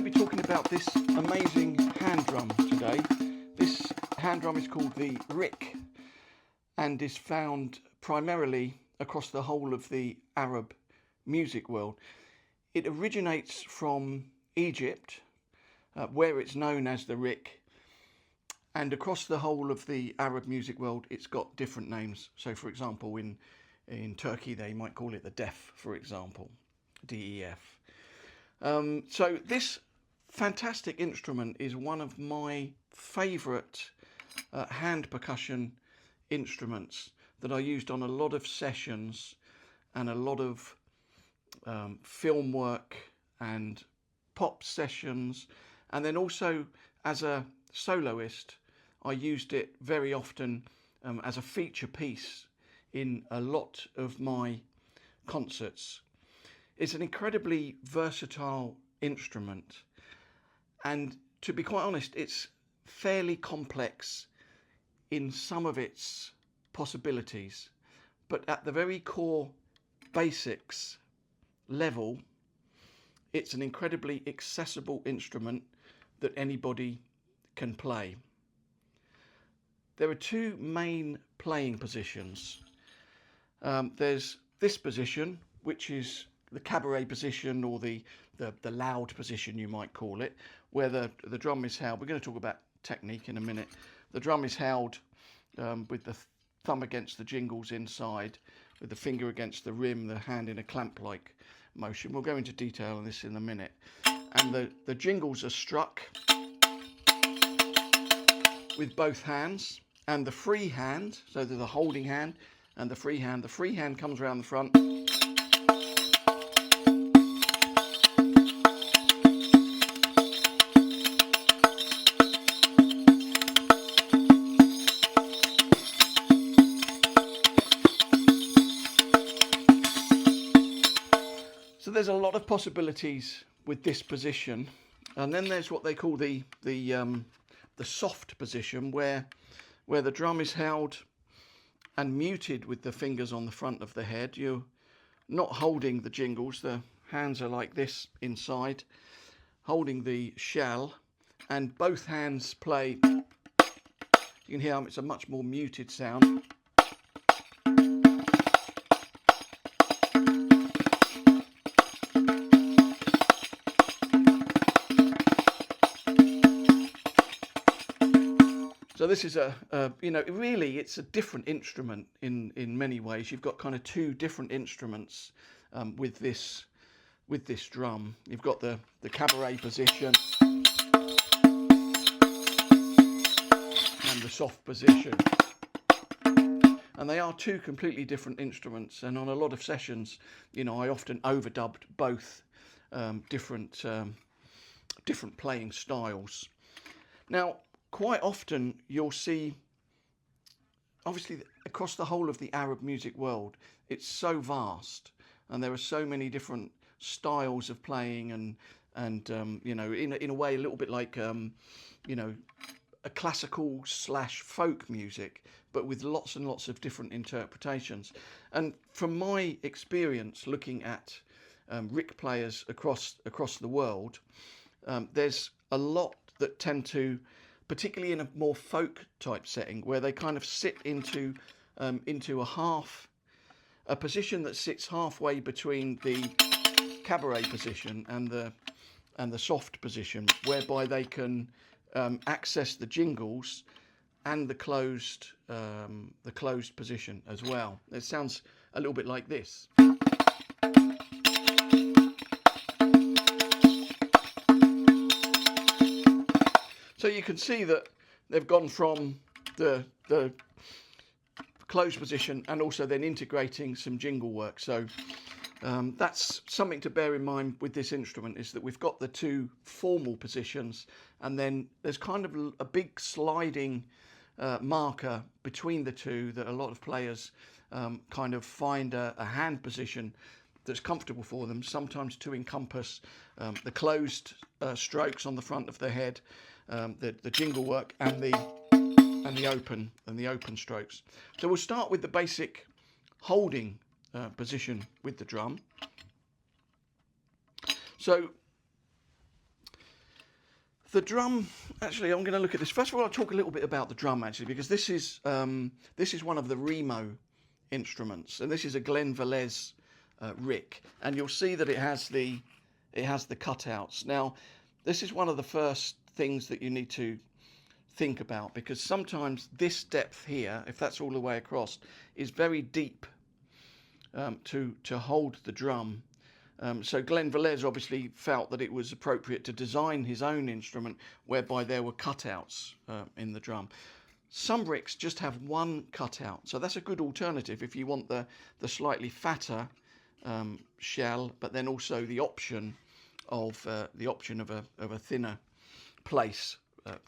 be talking about this amazing hand drum today. This hand drum is called the RIQ and is found primarily across the whole of the Arab music world. It originates from Egypt, where it's known as the RIQ, and across the whole of the Arab music world it's got different names. So for example in Turkey they might call it the def, for example, DEF. So this fantastic instrument is one of my favourite hand percussion instruments that I used on a lot of sessions and a lot of film work and pop sessions, and then also as a soloist I used it very often as a feature piece in a lot of my concerts. It's an incredibly versatile instrument, and to be quite honest, it's fairly complex in some of its possibilities, but at the very core basics level it's an incredibly accessible instrument that anybody can play. There are two main playing positions. There's this position, which is the cabaret position, or the loud position you might call it, where the drum is held. We're going to talk about technique in a minute. The drum is held with the thumb against the jingles inside, with the finger against the rim, the hand in a clamp-like motion. We'll go into detail on this in a minute. And the jingles are struck with both hands, and the free hand, so there's the holding hand and the free hand. The free hand comes around the front. So there's a lot of possibilities with this position, and then there's what they call the soft position, where the drum is held and muted with the fingers on the front of the head. You're not holding the jingles, the hands are like this inside, holding the shell, and both hands play. You can hear it's a much more muted sound. So this is really it's a different instrument in many ways. You've got kind of two different instruments with this drum. You've got the cabaret position and the soft position, and they are two completely different instruments. And on a lot of sessions, I often overdubbed both different playing styles. Now, quite often you'll see, obviously across the whole of the Arab music world, it's so vast and there are so many different styles of playing, and in a way a little bit like a classical / folk music, but with lots and lots of different interpretations. And from my experience looking at RIQ players across the world, there's a lot that tend to, particularly in a more folk type setting, where they kind of sit into a position that sits halfway between the cabaret position and the soft position, whereby they can access the jingles and the closed position as well. It sounds a little bit like this. So you can see that they've gone from the closed position and also then integrating some jingle work. So that's something to bear in mind with this instrument, is that we've got the two formal positions, and then there's kind of a big sliding marker between the two that a lot of players kind of find a hand position that's comfortable for them, sometimes to encompass the closed strokes on the front of the head, the jingle work, and the open strokes. So we'll start with the basic holding position with the drum. So The drum, actually, I'm going to look at this. First of all, I'll talk a little bit about the drum, actually, because this is one of the Remo instruments, and this is a Glen Velez Riq, and you'll see that it has the cutouts. Now, this is one of the first things that you need to think about, because sometimes this depth here, if that's all the way across, is very deep to hold the drum. So Glen Velez obviously felt that it was appropriate to design his own instrument whereby there were cutouts in the drum. Some Riqs just have one cutout, so that's a good alternative if you want the slightly fatter shell, but then also the option of a thinner place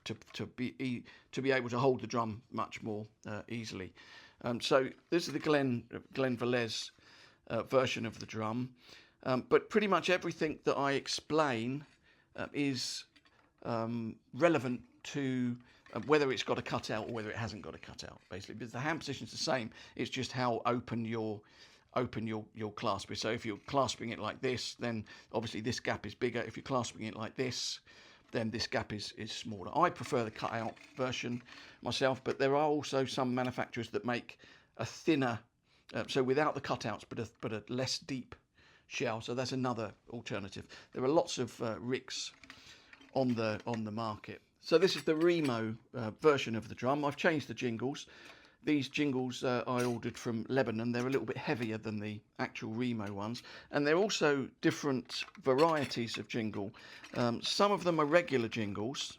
to be able to hold the drum much more easily. So this is the Glen Velez version of the drum. But pretty much everything that I explain is relevant to whether it's got a cutout or whether it hasn't got a cutout, basically, because the hand position is the same. It's just how open your clasp is. So if you're clasping it like this, then obviously this gap is bigger. If you're clasping it like this, then this gap is smaller. I prefer the cutout version myself, but there are also some manufacturers that make a thinner, so without the cutouts, but a less deep shell. So that's another alternative. There are lots of Riqs on the market. So this is the Remo version of the drum. I've changed the jingles. These jingles I ordered from Lebanon. They're a little bit heavier than the actual Remo ones, and they're also different varieties of jingle. Some of them are regular jingles,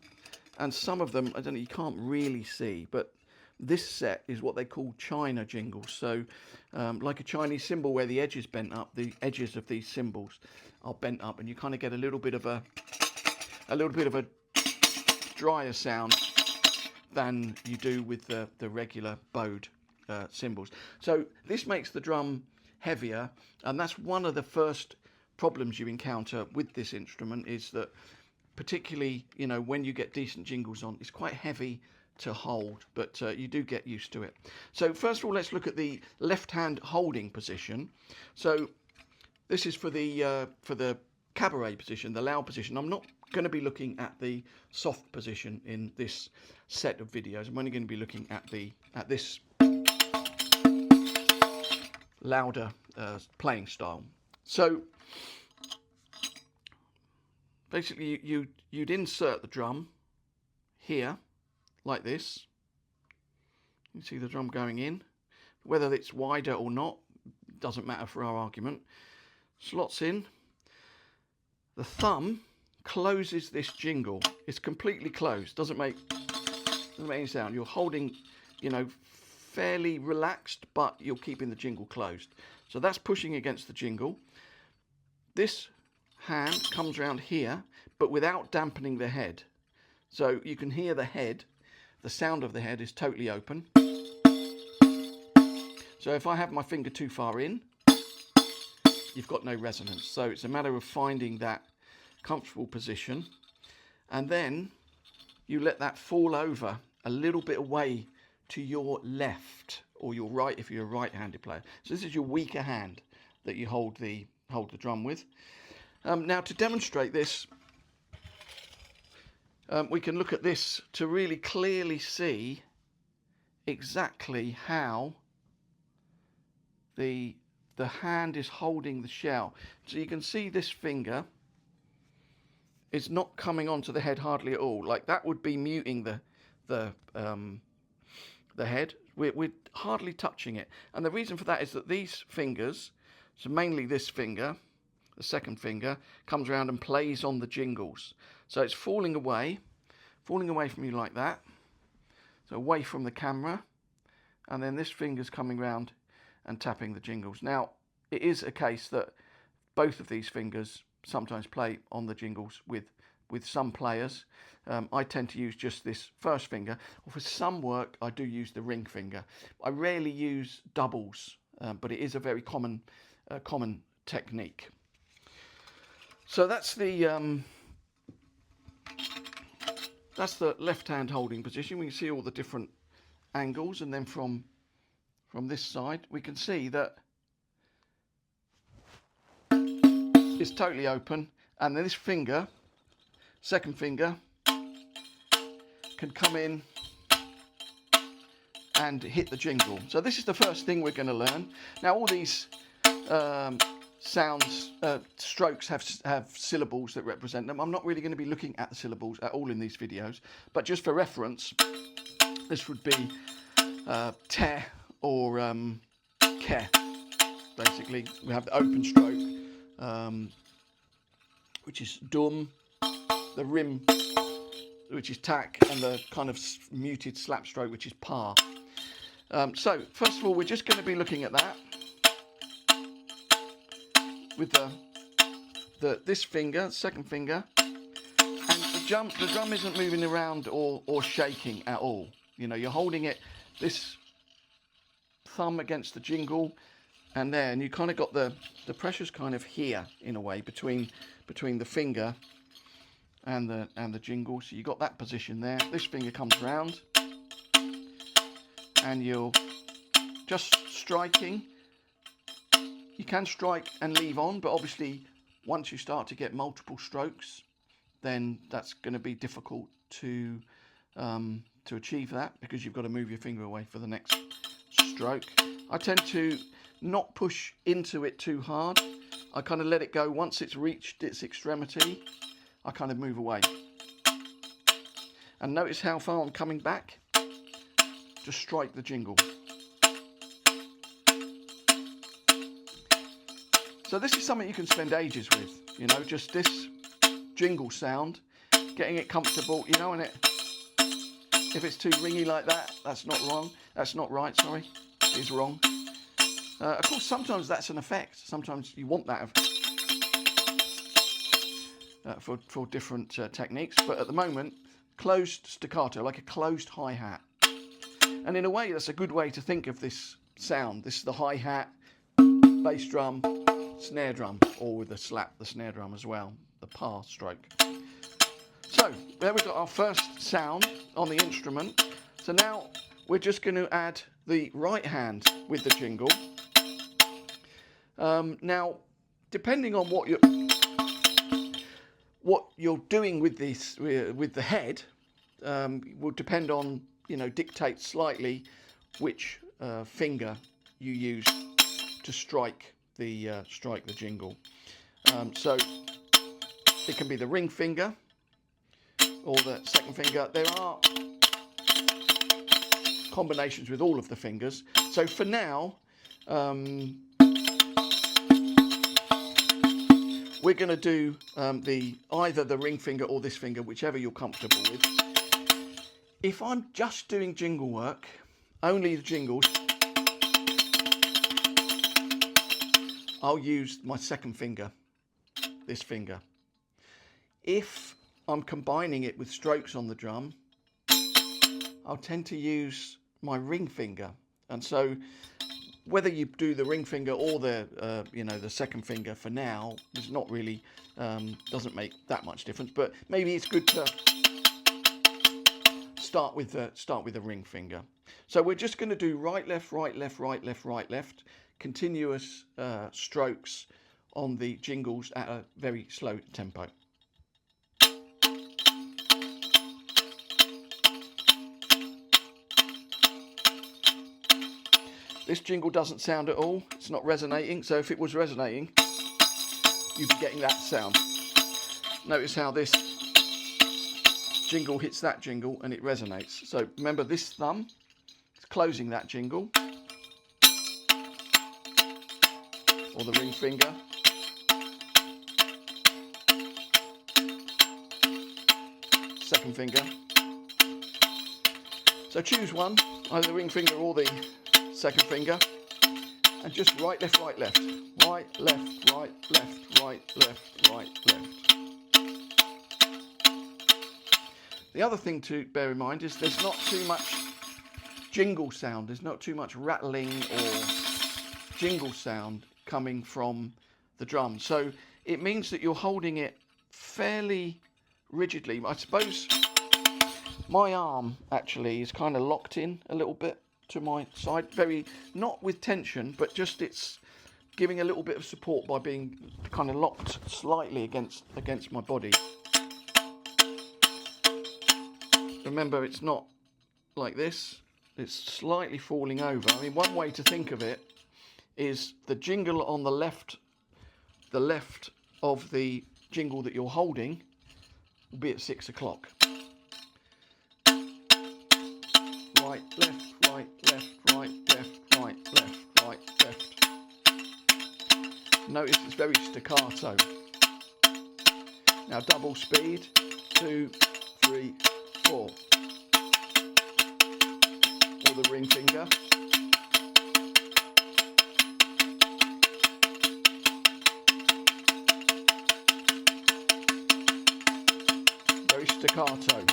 and some of them, I don't know, you can't really see, but this set is what they call China jingles. So like a Chinese cymbal where the edge is bent up, the edges of these cymbals are bent up, and you kind of get a little bit of a drier sound than you do with the regular bowed cymbals. So this makes the drum heavier, and that's one of the first problems you encounter with this instrument, is that particularly, you know, when you get decent jingles on, it's quite heavy to hold, but you do get used to it. So first of all, let's look at the left hand holding position. So this is for the cabaret position, the loud position. I'm not going to be looking at the soft position in this set of videos. I'm only going to be looking at this louder playing style. So basically you'd insert the drum here like this. You see the drum going in. Whether it's wider or not doesn't matter for our argument. Slots in. The thumb closes this jingle. It's completely closed. Doesn't make any sound. You're holding, you know, fairly relaxed, but you're keeping the jingle closed. So that's pushing against the jingle. This hand comes around here, but without dampening the head. So you can hear the head. The sound of the head is totally open. So if I have my finger too far in, you've got no resonance. So it's a matter of finding that comfortable position, and then you let that fall over a little bit away to your left or your right if you're a right-handed player. So this is your weaker hand that you hold the drum with. Now to demonstrate this, we can look at this to really clearly see exactly how the hand is holding the shell. So you can see this finger is not coming onto the head hardly at all. Like that would be muting the head. We're hardly touching it, and the reason for that is that these fingers, so mainly this finger, the second finger, comes around and plays on the jingles. So it's falling away from you like that, so away from the camera, and then this finger's coming around and tapping the jingles. Now, it is a case that both of these fingers sometimes play on the jingles with some players. I tend to use just this first finger, or for some work I do use the ring finger. I rarely use doubles, but it is a very common technique. So that's the left hand holding position. We can see all the different angles, and then from this side we can see that it's totally open, and then this finger, second finger, can come in and hit the jingle. So this is the first thing we're going to learn. Now all these strokes have syllables that represent them. I'm not really going to be looking at the syllables at all in these videos, but just for reference, this would be te or ke. Basically, we have the open stroke, which is dum, the rim, which is tak, and the kind of muted slap stroke, which is pa. So first of all, we're just going to be looking at that with this finger, second finger, and the drum isn't moving around or shaking at all. You know, you're holding it, this thumb against the jingle, and there, and you kind of got the pressure's kind of here in a way between the finger and the jingle. So you got that position there. This finger comes round, and you're just striking. You can strike and leave on, but obviously once you start to get multiple strokes, then that's going to be difficult to achieve that, because you've got to move your finger away for the next stroke. I tend to not push into it too hard. I kind of let it go. Once it's reached its extremity, I kind of move away. And notice how far I'm coming back. Just strike the jingle. So this is something you can spend ages with, you know, just this jingle sound, getting it comfortable, you know, and if it's too ringy like that, that's not wrong. That's not right, sorry. It is wrong. Of course, sometimes that's an effect. Sometimes you want that for different techniques. But at the moment, closed staccato, like a closed hi-hat. And in a way, that's a good way to think of this sound. This is the hi-hat, bass drum, snare drum, or with the slap, the snare drum as well, the pa stroke. So there we've got our first sound on the instrument. So now we're just going to add the right hand with the jingle. Now, depending on what you're doing with this, with the head, will depend on, you know, dictate slightly which finger you use to strike the jingle. So it can be the ring finger or the second finger. There are combinations with all of the fingers. So for now, we're going to do either the ring finger or this finger, whichever you're comfortable with. If I'm just doing jingle work, only the jingles, I'll use my second finger, this finger. If I'm combining it with strokes on the drum, I'll tend to use my ring finger. And so whether you do the ring finger or the the second finger for now is not really doesn't make that much difference. But maybe it's good to start with the ring finger. So we're just going to do right, left, right, left, right, left, right, left, continuous strokes on the jingles at a very slow tempo. This jingle doesn't sound at all. It's not resonating. So if it was resonating, you'd be getting that sound. Notice how this jingle hits that jingle and it resonates. So remember, this thumb is closing that jingle, or the ring finger. Second finger. So choose one, either the ring finger or the second finger, and just right, left, right, left, right, left, right, left, right, left, right, left. The other thing to bear in mind is there's not too much jingle sound, there's not too much rattling or jingle sound coming from the drum. So it means that you're holding it fairly rigidly. I suppose my arm actually is kind of locked in a little bit to my side, very, not with tension, but just it's giving a little bit of support by being kind of locked slightly against my body. remember it's not like this, it's slightly falling over. I mean, one way to think of it is the jingle on the left of the jingle that you're holding will be at 6 o'clock. Right, left, right, left, right, left, right, left, right, left. Notice it's very staccato. Now double speed, 2, 3, 4. Or the ring finger. Very staccato.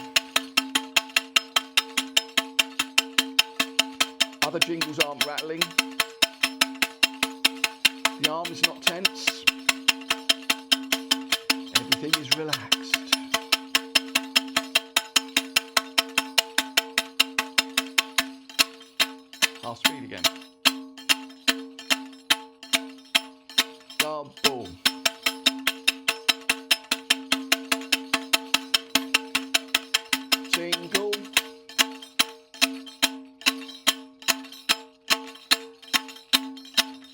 Other jingles aren't rattling. The arm is not tense. Everything is relaxed. Half speed again. Double. Single.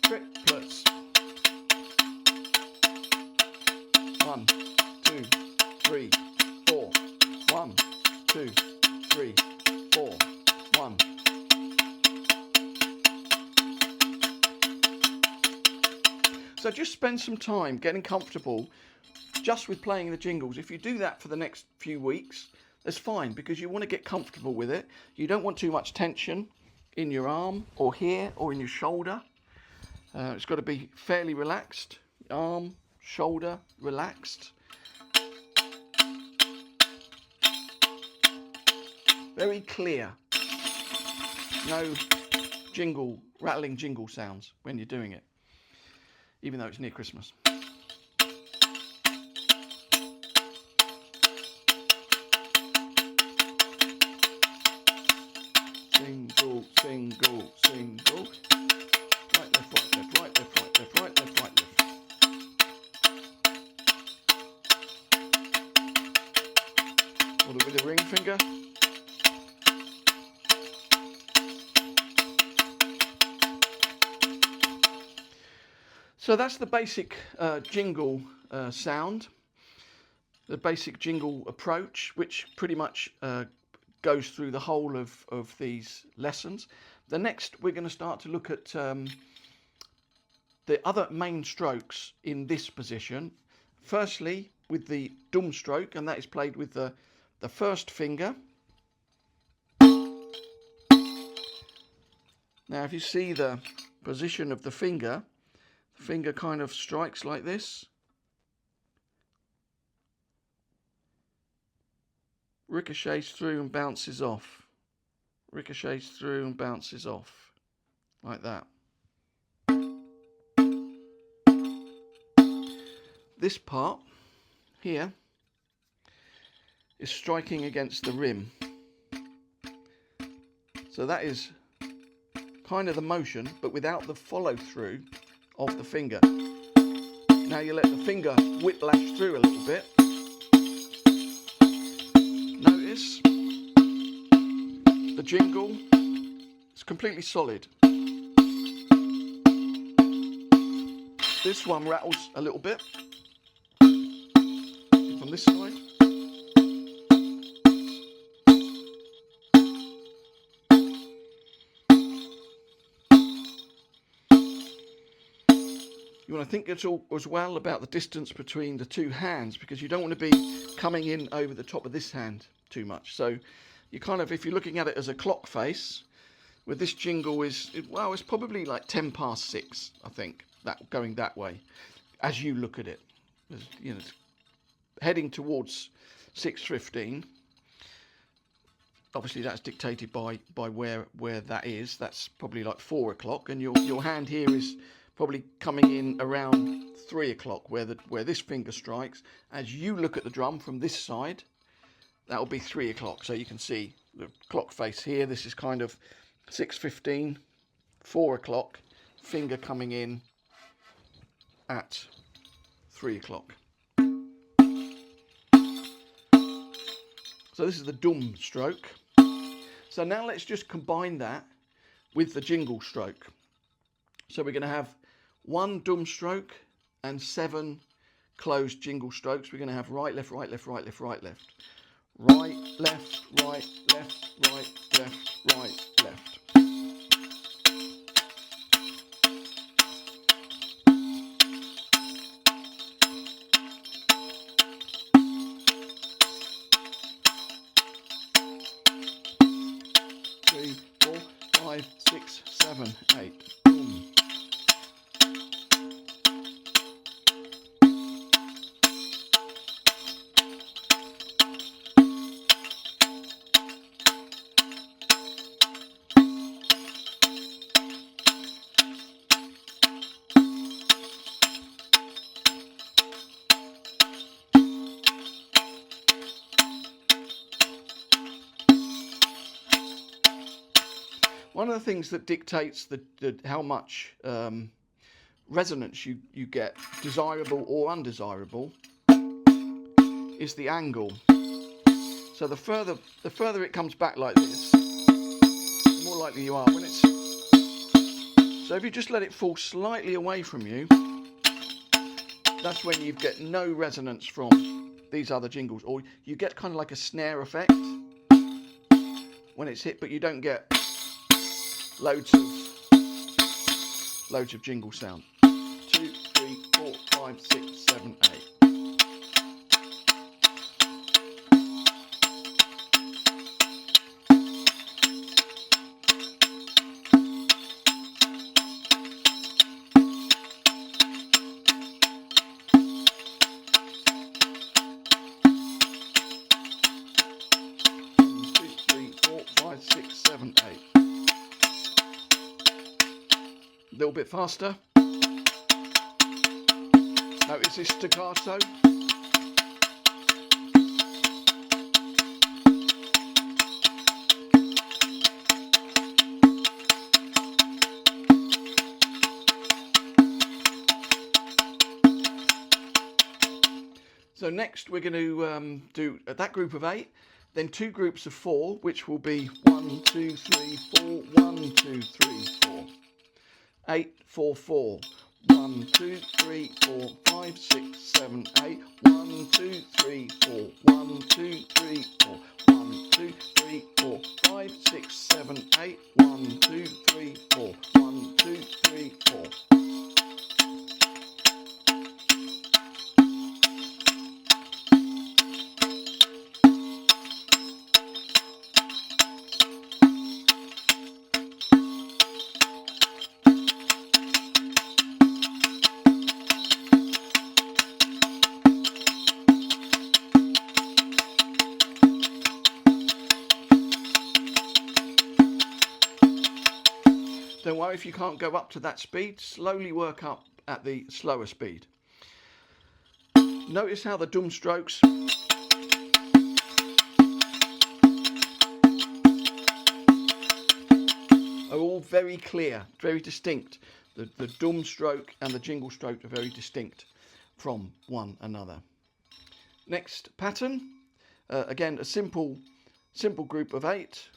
Triplets. 1, 2, 3, 4. 1, 2, 3, 4. 1. So just spend some time getting comfortable just with playing the jingles. If you do that for the next few weeks, that's fine, because you want to get comfortable with it. You don't want too much tension in your arm or here or in your shoulder. It's got to be fairly relaxed. Arm, shoulder, relaxed. Very clear. No rattling jingle sounds when you're doing it, even though it's near Christmas. Single, single, single. Right, left, right, left, right, left, right, left, right, left, right, left. Or with the ring finger. So that's the basic jingle sound, the basic jingle approach, which pretty much goes through the whole of these lessons. The next, we're going to start to look at the other main strokes in this position. Firstly, with the dum stroke, and that is played with the first finger. Now, if you see the position of the finger kind of strikes like this. Ricochets through and bounces off. Ricochets through and bounces off. Like that. This part here is striking against the rim. So that is kind of the motion, but without the follow through of the finger. Now you let the finger whiplash through a little bit. Notice the jingle is completely solid. This one rattles a little bit from this side. You want to think as well about the distance between the two hands, because you don't want to be coming in over the top of this hand too much. So you kind of, if you're looking at it as a clock face, with this jingle it's probably like 10 past 6, I think, that going that way as you look at it. You know, it's heading towards 6:15. Obviously that's dictated by where that is. That's probably like 4 o'clock, and your hand here is probably coming in around 3 o'clock, where this finger strikes. As you look at the drum from this side, that will be 3 o'clock. So you can see the clock face here. This is kind of 6:15, 4 o'clock, finger coming in at 3 o'clock. So So this is the dum stroke. So now let's just combine that with the jingle stroke. So we're going to have 1 dum stroke and 7 closed jingle strokes. We're going to have right, left, right, left, right, left, right, left. Right, left, right, left, right, left, right, left. Three, 4, 5, 6, 7, 8. Boom. One of the things that dictates how much resonance you get, desirable or undesirable, is the angle. So the further it comes back like this, the more likely you are when it's. So if you just let it fall slightly away from you, that's when you get no resonance from these other jingles, or you get kind of like a snare effect when it's hit, but you don't get loads of jingle sound. 2, 3, 4, 5, 6, 7, 8. A little bit faster. Notice this staccato. So next we're going to do that group of 8, then 2 groups of 4, which will be 1, 2, 3, 4, 1, 2, 3, 4. 8, 4, 4. 1, 2, 3, 4, 5, 6, 7, 8. 1, 2, 3, 4. 1, 2, 3, 4. 1, 2, 3, 4, 5, 6, 7, 8. 1, 2, 3, 4. 1, 2, 3, 4. Don't worry if you can't go up to that speed, slowly work up at the slower speed. Notice how the dum strokes are all very clear, very distinct. The dum stroke and the jingle stroke are very distinct from one another. Next pattern, again a simple group of 8.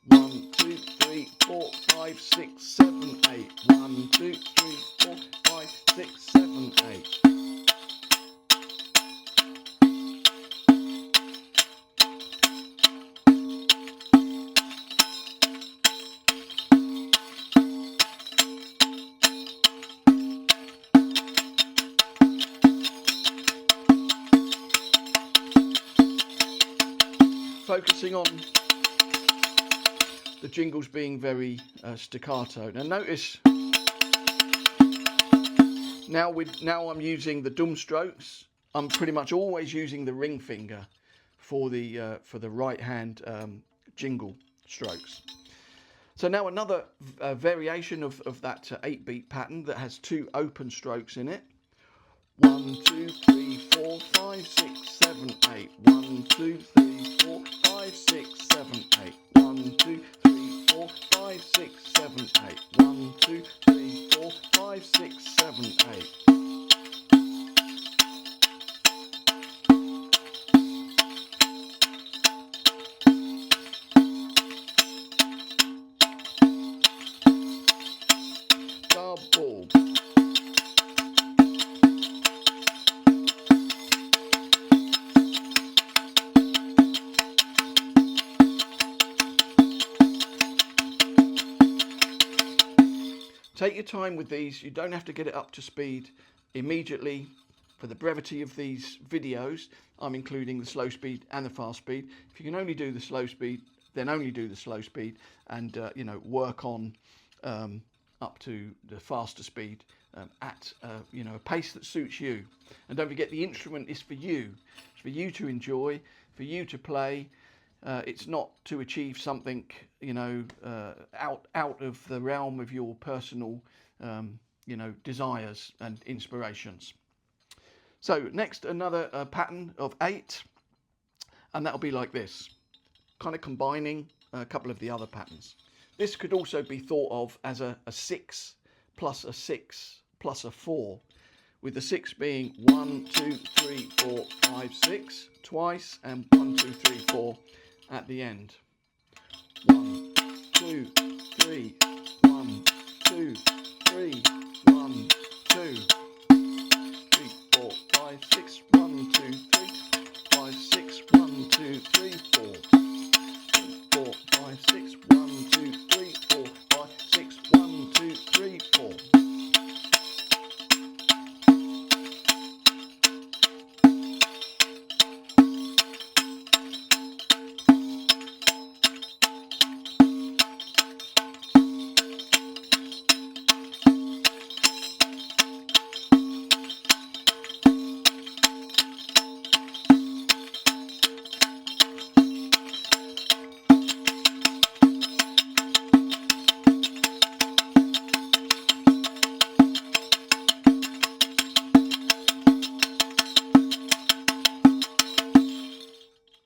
1, 2, 3, 4, 5, 6, 7, 8. 1, 2, 3, 4, 5, 6, 7, 8. Focusing on the jingles being very staccato. Now notice, now I'm using the dum strokes. I'm pretty much always using the ring finger for the right hand jingle strokes. So now another variation of that 8-beat pattern that has 2 open strokes in it. 1, 2, 3, 4, 5, 6, 7, 8. 1, 2, 3, 4, 5, 6, 7, 8. 1, 2, 3, 4, 5, 6, 7, 8. 1, 2, 3, 4, 5, 6, 7, 8. Take your time with these. You don't have to get it up to speed immediately. For the brevity of these videos, I'm including the slow speed and the fast speed. If you can only do the slow speed, then only do the slow speed, and you know, work on up to the faster speed at you know, a pace that suits you. And don't forget, the instrument is for you. It's for you to enjoy, for you to play. It's not to achieve something, you know, out of the realm of your personal, you know, desires and inspirations. So next, another pattern of 8, and that'll be like this, kind of combining a couple of the other patterns. This could also be thought of as a 6 plus a 6 plus a 4, with the 6 being 1, 2, 3, 4, 5, 6 twice, and 1, 2, 3, 4 at the end. 1, 2, 3, 1, 2, 3, 1, 2. 4, 5, 6, 1, 2, 3, 5, 6, 1, 2, 3, 4. 4, 5, 6, 1, 2, 3, 4, 5, 6, 1, 2, 3, 4.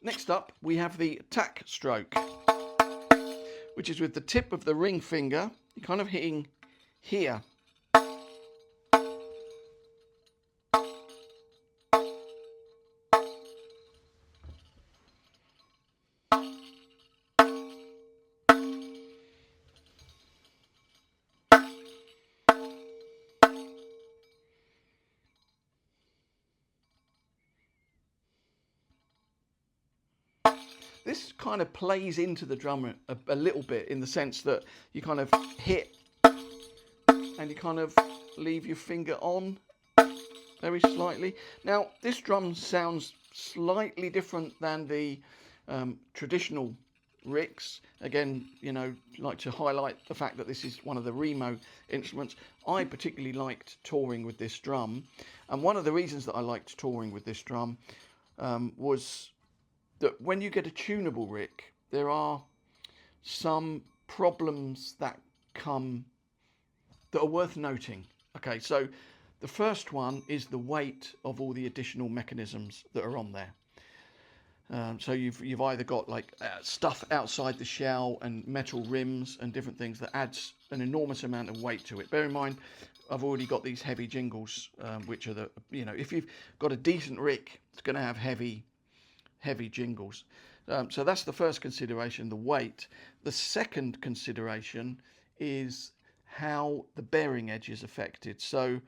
Next up, we have the attack stroke, which is with the tip of the ring finger, you're kind of hitting here. This kind of plays into the drum a little bit, in the sense that you kind of hit and you kind of leave your finger on very slightly. Now, this drum sounds slightly different than the traditional Riqs. Again, you know, like to highlight the fact that this is one of the Remo instruments. I particularly liked touring with this drum, and one of the reasons that I liked touring with this drum was that when you get a tunable Riq, there are some problems that come that are worth noting. Okay, so the first one is the weight of all the additional mechanisms that are on there. So you've either got like stuff outside the shell and metal rims and different things that adds an enormous amount of weight to it. Bear in mind, I've already got these heavy jingles, which are the, you know, if you've got a decent Riq, it's going to have heavy jingles. So that's the first consideration, the weight. The second consideration is how the bearing edge is affected. So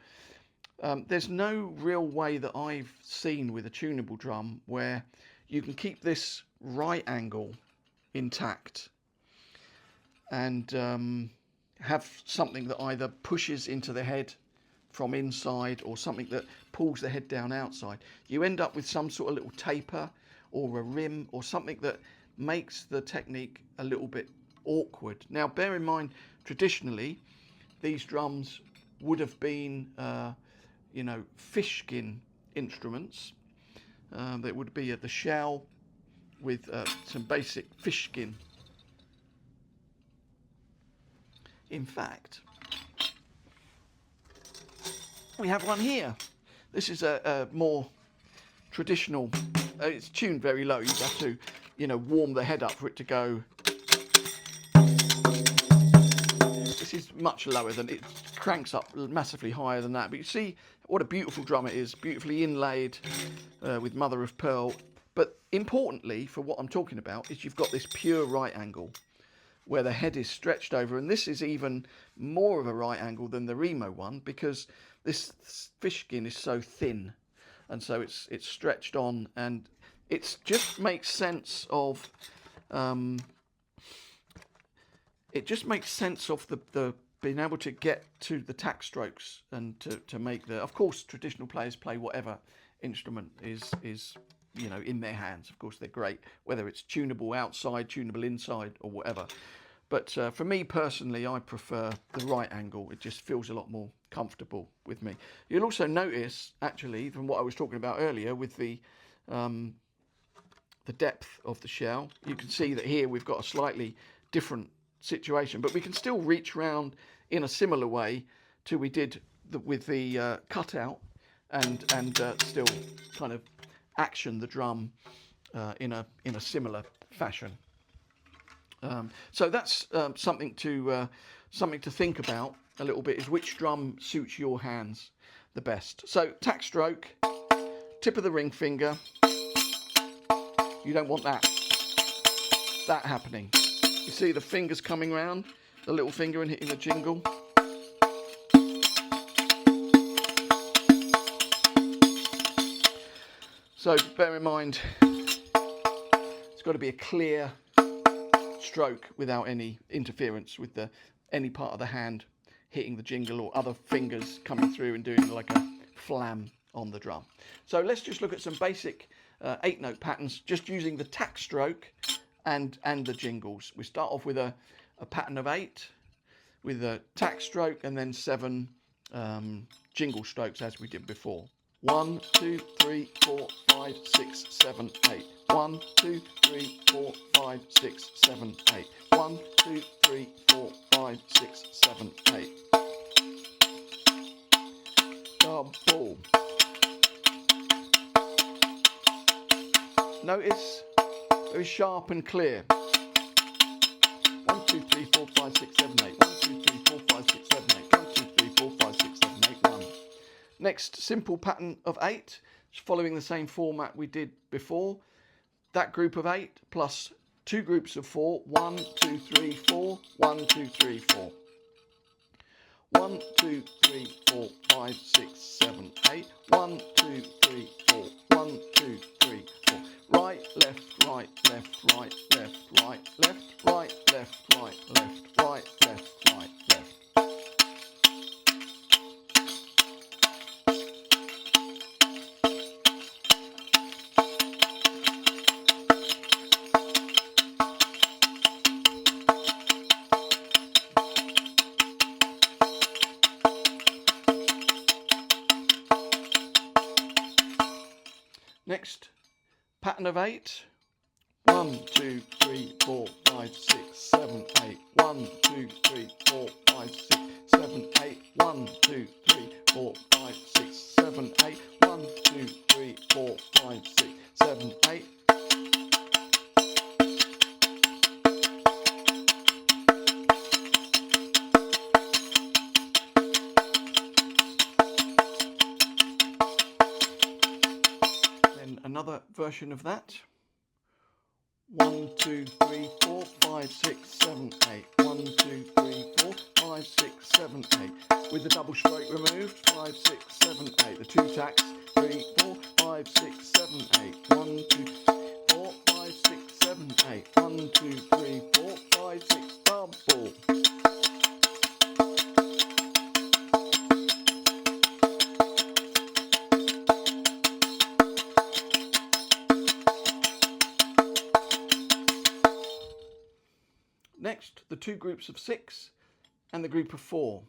there's no real way that I've seen with a tunable drum where you can keep this right angle intact and have something that either pushes into the head from inside or something that pulls the head down outside. You end up with some sort of little taper or a rim or something that makes the technique a little bit awkward. Now, bear in mind, traditionally, these drums would have been, you know, fish skin instruments. That would be at the shell with some basic fish skin. In fact, we have one here. This is a more traditional. It's tuned very low. You have to, you know, warm the head up for it to go. This is much lower than it cranks up massively higher than that. But you see what a beautiful drum it is, beautifully inlaid with mother of pearl. But importantly, for what I'm talking about, is you've got this pure right angle where the head is stretched over, and this is even more of a right angle than the Remo one because this fish skin is so thin. And so it's stretched on, and it just makes sense of the being able to get to the tack strokes and to make the, of course, traditional players play whatever instrument is you know, in their hands. Of course, they're great, whether it's tunable outside, tunable inside, or whatever. But for me personally, I prefer the right angle. It just feels a lot more comfortable with me. You'll also notice, actually, from what I was talking about earlier with the depth of the shell, you can see that here we've got a slightly different situation, but we can still reach round in a similar way to we did with the cutout, and still kind of action the drum in a similar fashion. So that's something to think about a little bit, is which drum suits your hands the best. So tack stroke, tip of the ring finger. You don't want that happening. You see the fingers coming round, the little finger, and hitting the jingle. So bear in mind, it's got to be a clear stroke without any interference with any part of the hand hitting the jingle or other fingers coming through and doing like a flam on the drum. So let's just look at some basic 8-note patterns, just using the tack stroke and the jingles. We start off with a pattern of 8 with a tack stroke and then 7 jingle strokes as we did before. 1, 2, 3, 4, 5, 6, 7, 8. 1, 2, 3, 4, 5, 6, 7, 8. 1, 2, 3, 4, 5, 6, 7, 8. Double. Notice, very sharp and clear. 1, 2, 3, 4, 5, 6, 7, 8. 1, 2, 3, 4, 5, 6, 7, 8. 1, 2, 3, 4, 5, 6, 7, 8. 1. Next simple pattern of 8, following the same format we did before. That group of 8 plus 2 groups of 4. 1, 2, 3, 4. 1, 2, 3, 4. 1, 2, 3, 4, 5, 6, 7, 8. 1, 2, 3, 4. 1, 2, 3, 4. Right, left, right, left, right, left, right, left, right, left, right, left, right, left, right, left. Next pattern of 8. 1, 2, 3, 4, 5, 6, 7, 8. 1, 2, 3, 4, 5, 6, 7, 8. 1, 2, 3, 4, 5, 6, 7, 8. 1, 2, 3, 4, 5, 6, 7, 8. Another version of that. 1, 2, 3, 4, 5, 6, 7, 8. 1, 2, 3, 4, 5, 6, 7, 8. With the double stroke removed. 5, 6, 7, 8. The 2 tacks. 3, 4, 5, 6, 7, 8. 1, 2, 4, 5, 6, 7, 8. 1, 2, 3, 4, 5, 6. Double. Next, the 2 groups of 6 and the group of 4.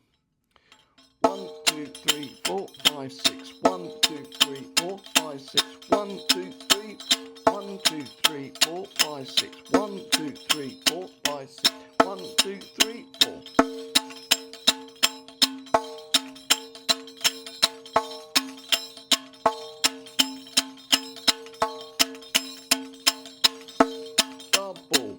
1, 2, 3, 4, 5, 6. 1, 2, 3, 4, 5, 6. 1, 2, 3. 1, 2, 3, 4, 5, 6. 1, 2, 3, 4, 5, 6. 1, 2, 3, 4. Double.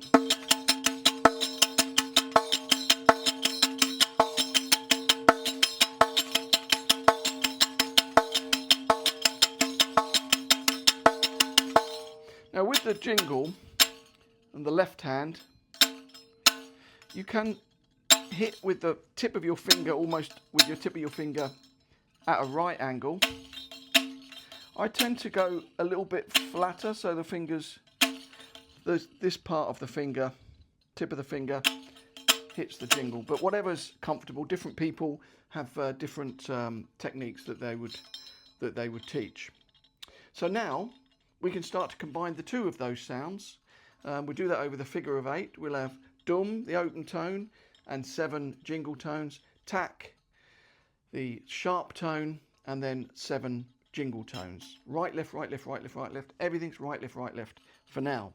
Now with the jingle and the left hand, you can hit with the tip of your finger, almost with your tip of your finger at a right angle. I tend to go a little bit flatter, so the fingers, this part of the finger, tip of the finger, hits the jingle. But whatever's comfortable, different people have different techniques that they would teach. So now we can start to combine the two of those sounds. We'll do that over the figure of 8. We'll have dum, the open tone, and 7 jingle tones. Tak, the sharp tone, and then 7 jingle tones. Right, left, right, left, right, left, right, left. Everything's right, left, right, left for now.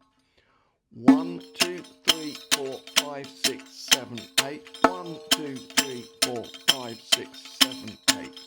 1, 2, 3, 4, 5, 6, 7, 8. 1, 2, 3, 4, 5, 6, 7, 8.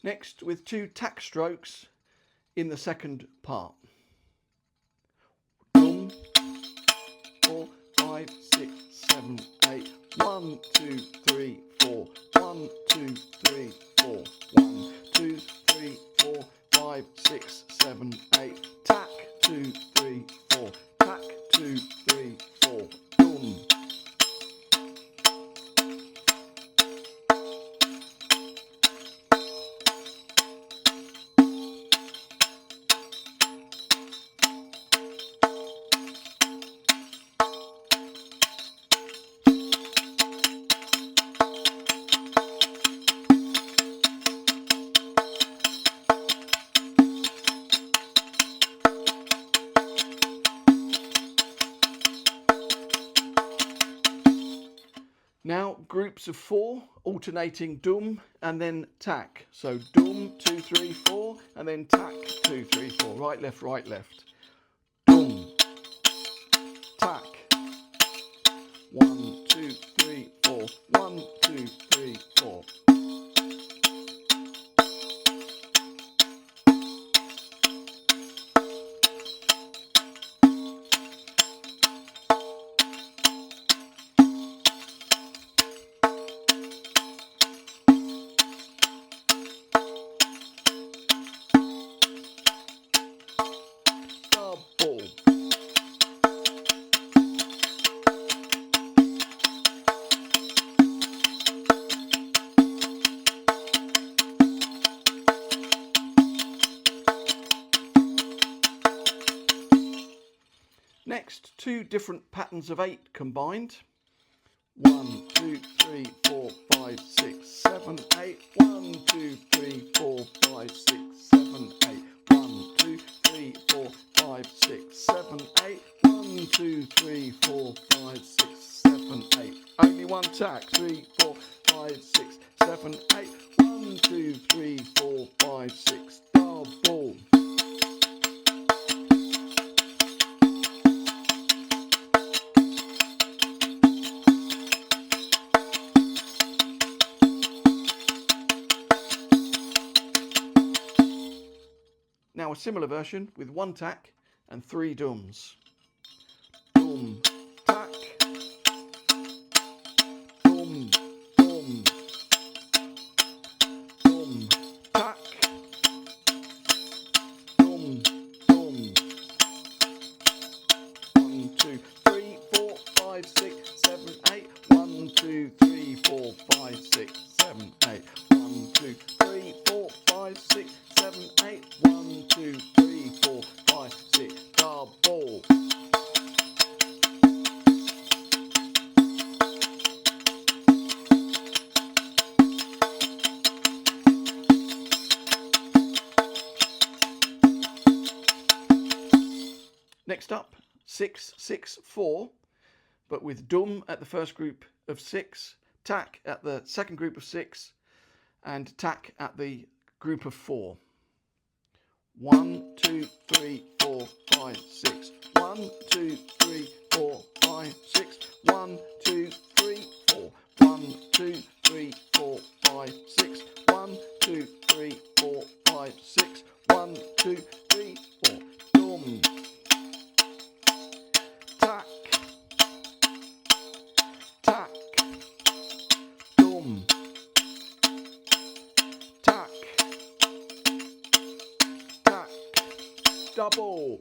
Next, with 2 tak strokes in the second part. Dum, 4, 5, 6, 7, 8. 1, 2, 3, 4. 1, 2, 3, 4. 1, 2, 3, 4, 5, 6, 7, 8. Tak, 2, 3, 4. Tak, 2, 3, 4. Dum. Now groups of 4 alternating dum and then tak. So dum, 2, 3, 4, and then tak, 2, 3, 4. Right, left, right, left. Dum, tak. 1, 2, 3, 4. 1, 2, 3, 4. Next, 2 different patterns of 8 combined. 1, 2, 3, 4, 5, 6, 7, 8. 1, 2, 3, 4, 5, 6, 7, 8. 1, 2, 3, 4, 5, 6, 7, 8. 1, 2, 3, 4, 5, 6, 7, 8. Only one tak. 3, 4, 5, 6, 7, 8. 1, 2, 3, 4, 5, 6. Double. Now a similar version with 1 tak and 3 dums. Dum, tak, dum, dum, dum, tak, dum, dum. 1, 2, 3, 4, 5, 6, 7, 8. 1, 2, 3, 4, 5, 6, 7, 8. 1, 2, 3, 4, 5, 6, 7, 8. 1, 2, 3, 4, 5, 6. Double. Next up, 6, 6, 4, but with dum at the first group of 6, tak at the second group of 6, and tack at the group of 4. 1, 2, 3, 4, 5, 6. 1, 2, 3, 4, 5, 6. 1, 2, 3, 4. 1, 2, 3, 4, 5, 6. 1, 2, 3, 4, 5, 6. 1, 2, 3, 4. Dum. Tack. Tack. Dum. Tack. Tack. Double.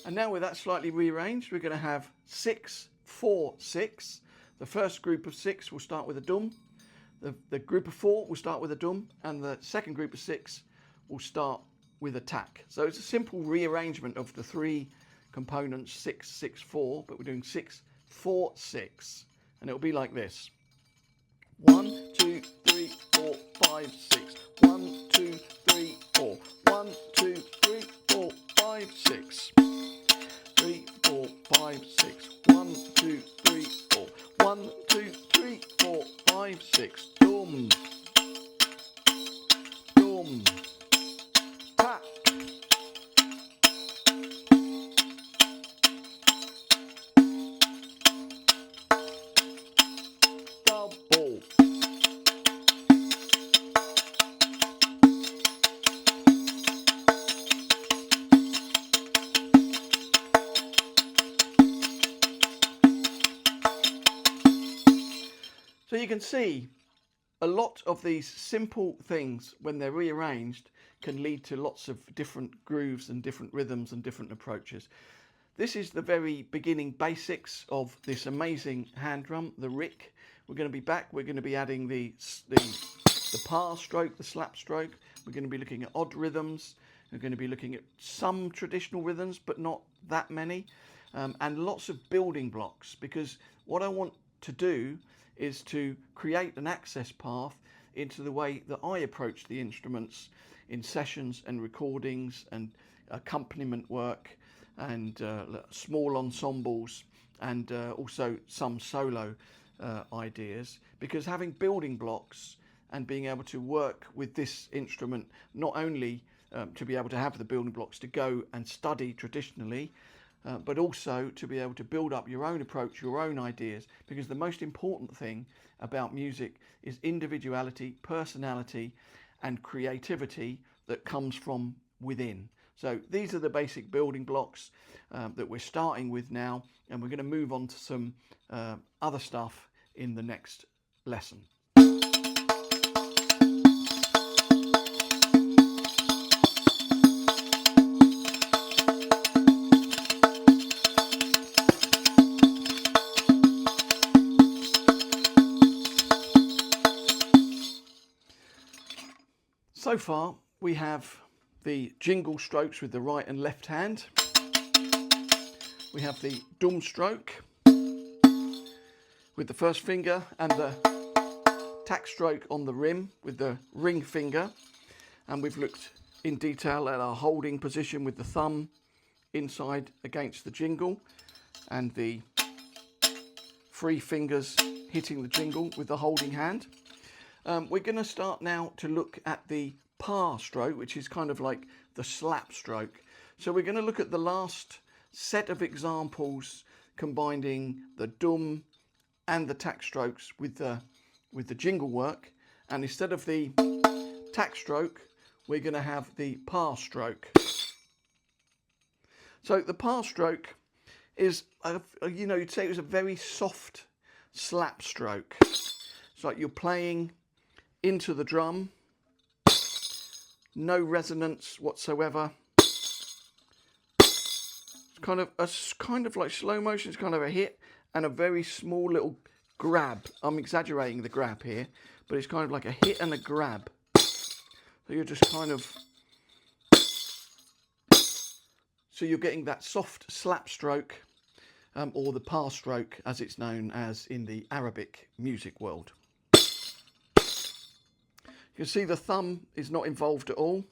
And now with that slightly rearranged, we're going to have 6, 4, 6. The first group of 6 will start with a dum. The group of 4 will start with a dum, and the second group of 6 will start with a tack. So it's a simple rearrangement of the 3 components, 6, 6, 4, but we're doing 6, 4, 6, and it'll be like this. 1, 2, 3, 4, 5, 6. 1, 2, 3, 4. 1, 2, 3, 4, 5, 6. 3, 4, 5, 6. 1, 2, 3, 4. 1, 2, 3, 4, 5, 6. Dum. Dum. Tack. Double. So you can see a lot of these simple things, when they're rearranged, can lead to lots of different grooves and different rhythms and different approaches. This is the very beginning basics of this amazing hand drum, the RIQ. We're going to be back. We're going to be adding the par stroke, the slap stroke. We're going to be looking at odd rhythms. We're going to be looking at some traditional rhythms, but not that many, and lots of building blocks, because what I want to do is to create an access path into the way that I approach the instruments in sessions and recordings and accompaniment work and small ensembles and also some solo ideas, because having building blocks and being able to work with this instrument, not only to be able to have the building blocks to go and study traditionally, but also to be able to build up your own approach, your own ideas, because the most important thing about music is individuality, personality, and creativity that comes from within. So these are the basic building blocks that we're starting with now, and we're going to move on to some other stuff in the next lesson. So far, we have the jingle strokes with the right and left hand. We have the dum stroke with the first finger and the tack stroke on the rim with the ring finger. And we've looked in detail at our holding position with the thumb inside against the jingle and the 3 fingers hitting the jingle with the holding hand. We're going to start now to look at the par stroke, which is kind of like the slap stroke. So we're going to look at the last set of examples combining the dum and the tack strokes with the jingle work, and instead of the tack stroke, we're going to have the par stroke. So the par stroke is, you'd say it was a very soft slap stroke. It's like you're playing into the drum, no resonance whatsoever. It's kind of like slow motion. It's kind of a hit and a very small little grab. I'm exaggerating the grab here, but it's kind of like a hit and a grab. So you're just kind of So you're getting that soft slap stroke, or the par stroke as it's known as in the Arabic music world. You can see the thumb is not involved at all.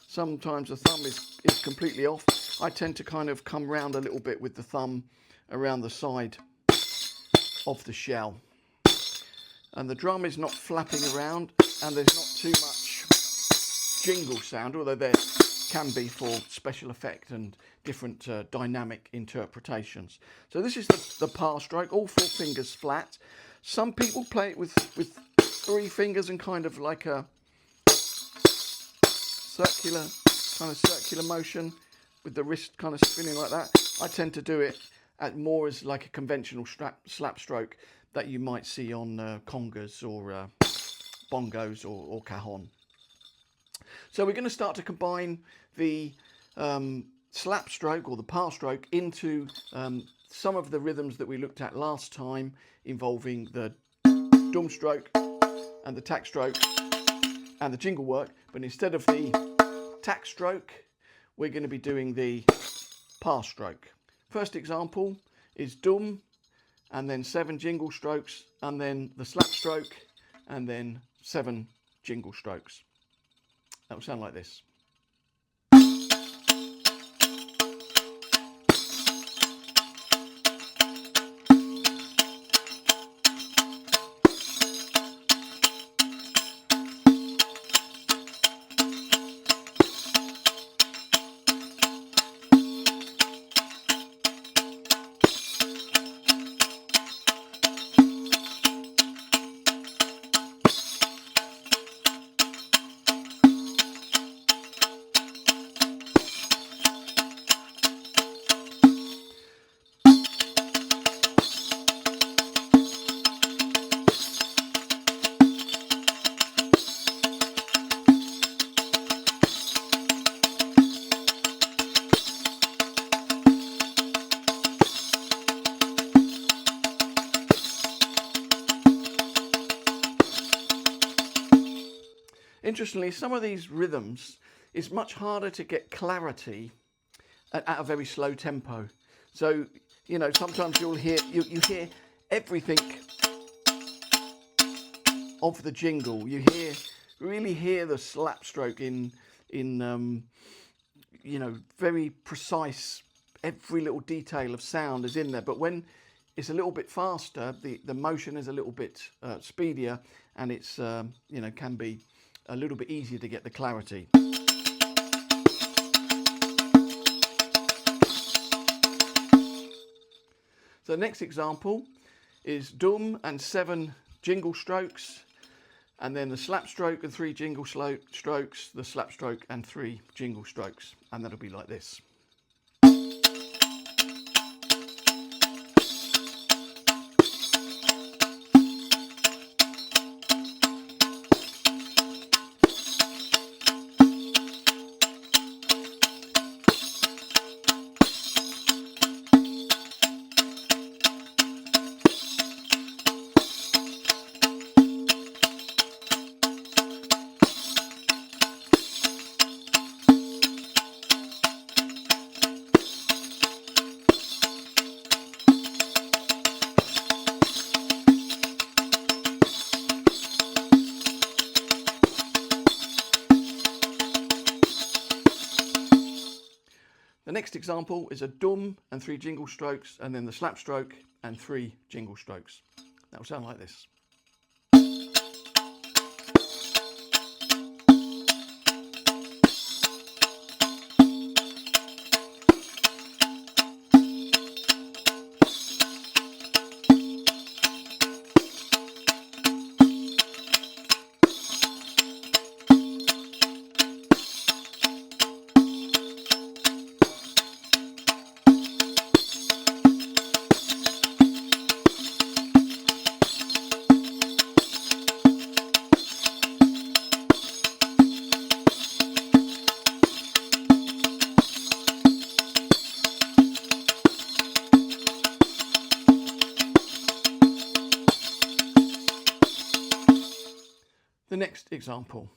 Sometimes the thumb is completely off. I tend to kind of come round a little bit with the thumb around the side of the shell. And the drum is not flapping around, and there's not too much jingle sound, although there can be for special effect and different dynamic interpretations. So this is the par stroke, all 4 fingers flat. Some people play it with 3 fingers and kind of like a circular motion with the wrist kind of spinning like that. I tend to do it more as like a conventional slap stroke that you might see on congas or bongos or cajon. So we're going to start to combine the slap stroke or the par stroke into some of the rhythms that we looked at last time, involving the dum stroke and the tack stroke and the jingle work. But instead of the tack stroke, we're going to be doing the par stroke. First example is dum, and then 7 jingle strokes, and then the slap stroke, and then 7 jingle strokes. That will sound like this. Interestingly, some of these rhythms, it's much harder to get clarity at a very slow tempo. So, you know, sometimes you'll hear, you hear everything of the jingle. You really hear the slap stroke in you know, very precise, every little detail of sound is in there. But when it's a little bit faster, the motion is a little bit speedier, and it's, you know, can be a little bit easier to get the clarity. So the next example is dum and 7 jingle strokes, and then the slap stroke and 3 jingle strokes, the slap stroke and 3 jingle strokes, and that'll be like this. The next example is a dum and 3 jingle strokes, and then the slap stroke and 3 jingle strokes. That will sound like this. The next example.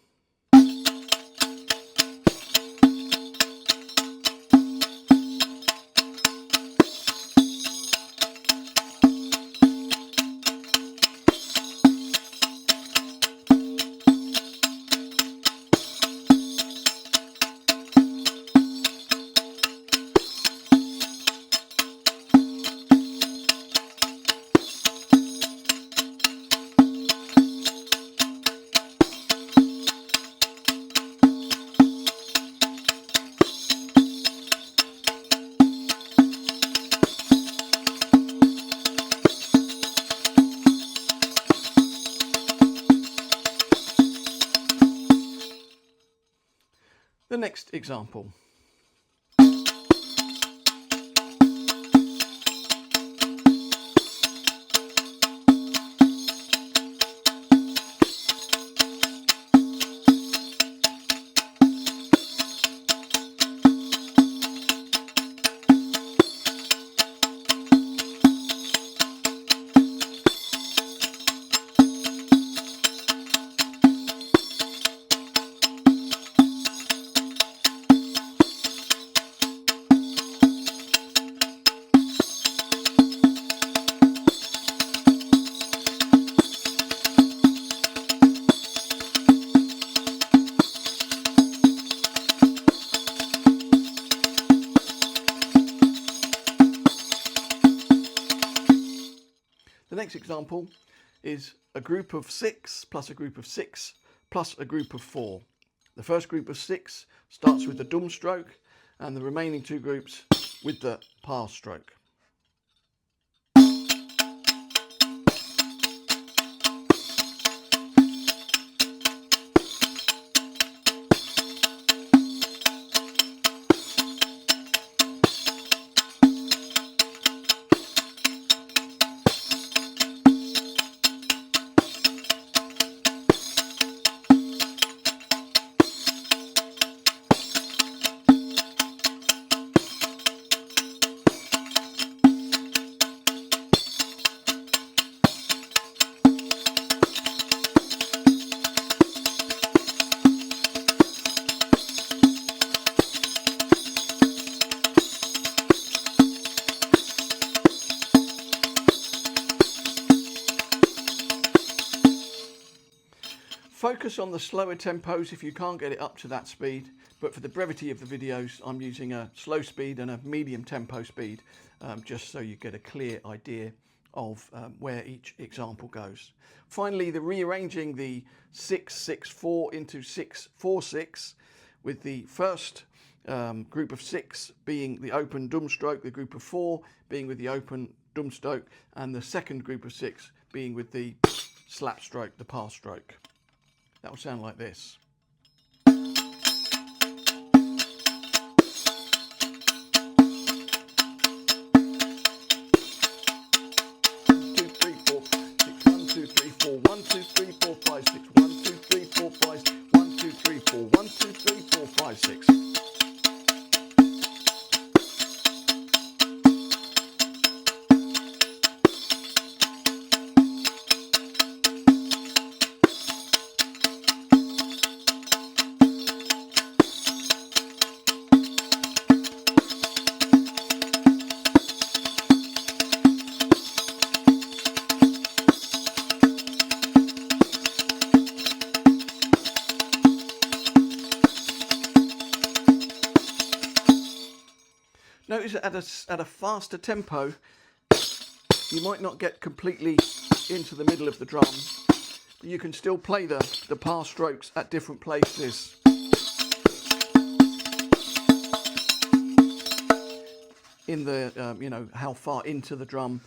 The next example. The next example is a group of 6 plus a group of 6 plus a group of 4. The first group of 6 starts with the dum stroke and the remaining 2 groups with the pass stroke. Focus on the slower tempos if you can't get it up to that speed, but for the brevity of the videos I'm using a slow speed and a medium tempo speed, just so you get a clear idea of where each example goes. Finally, the rearranging the 6-6-4 into 6-4-6, with the first group of 6 being the open dum stroke, the group of 4 being with the open dum stroke, and the second group of 6 being with the slap stroke, the pass stroke. That will sound like this. Notice that at a faster tempo, you might not get completely into the middle of the drum, but you can still play the pass strokes at different places. In the, you know, how far into the drum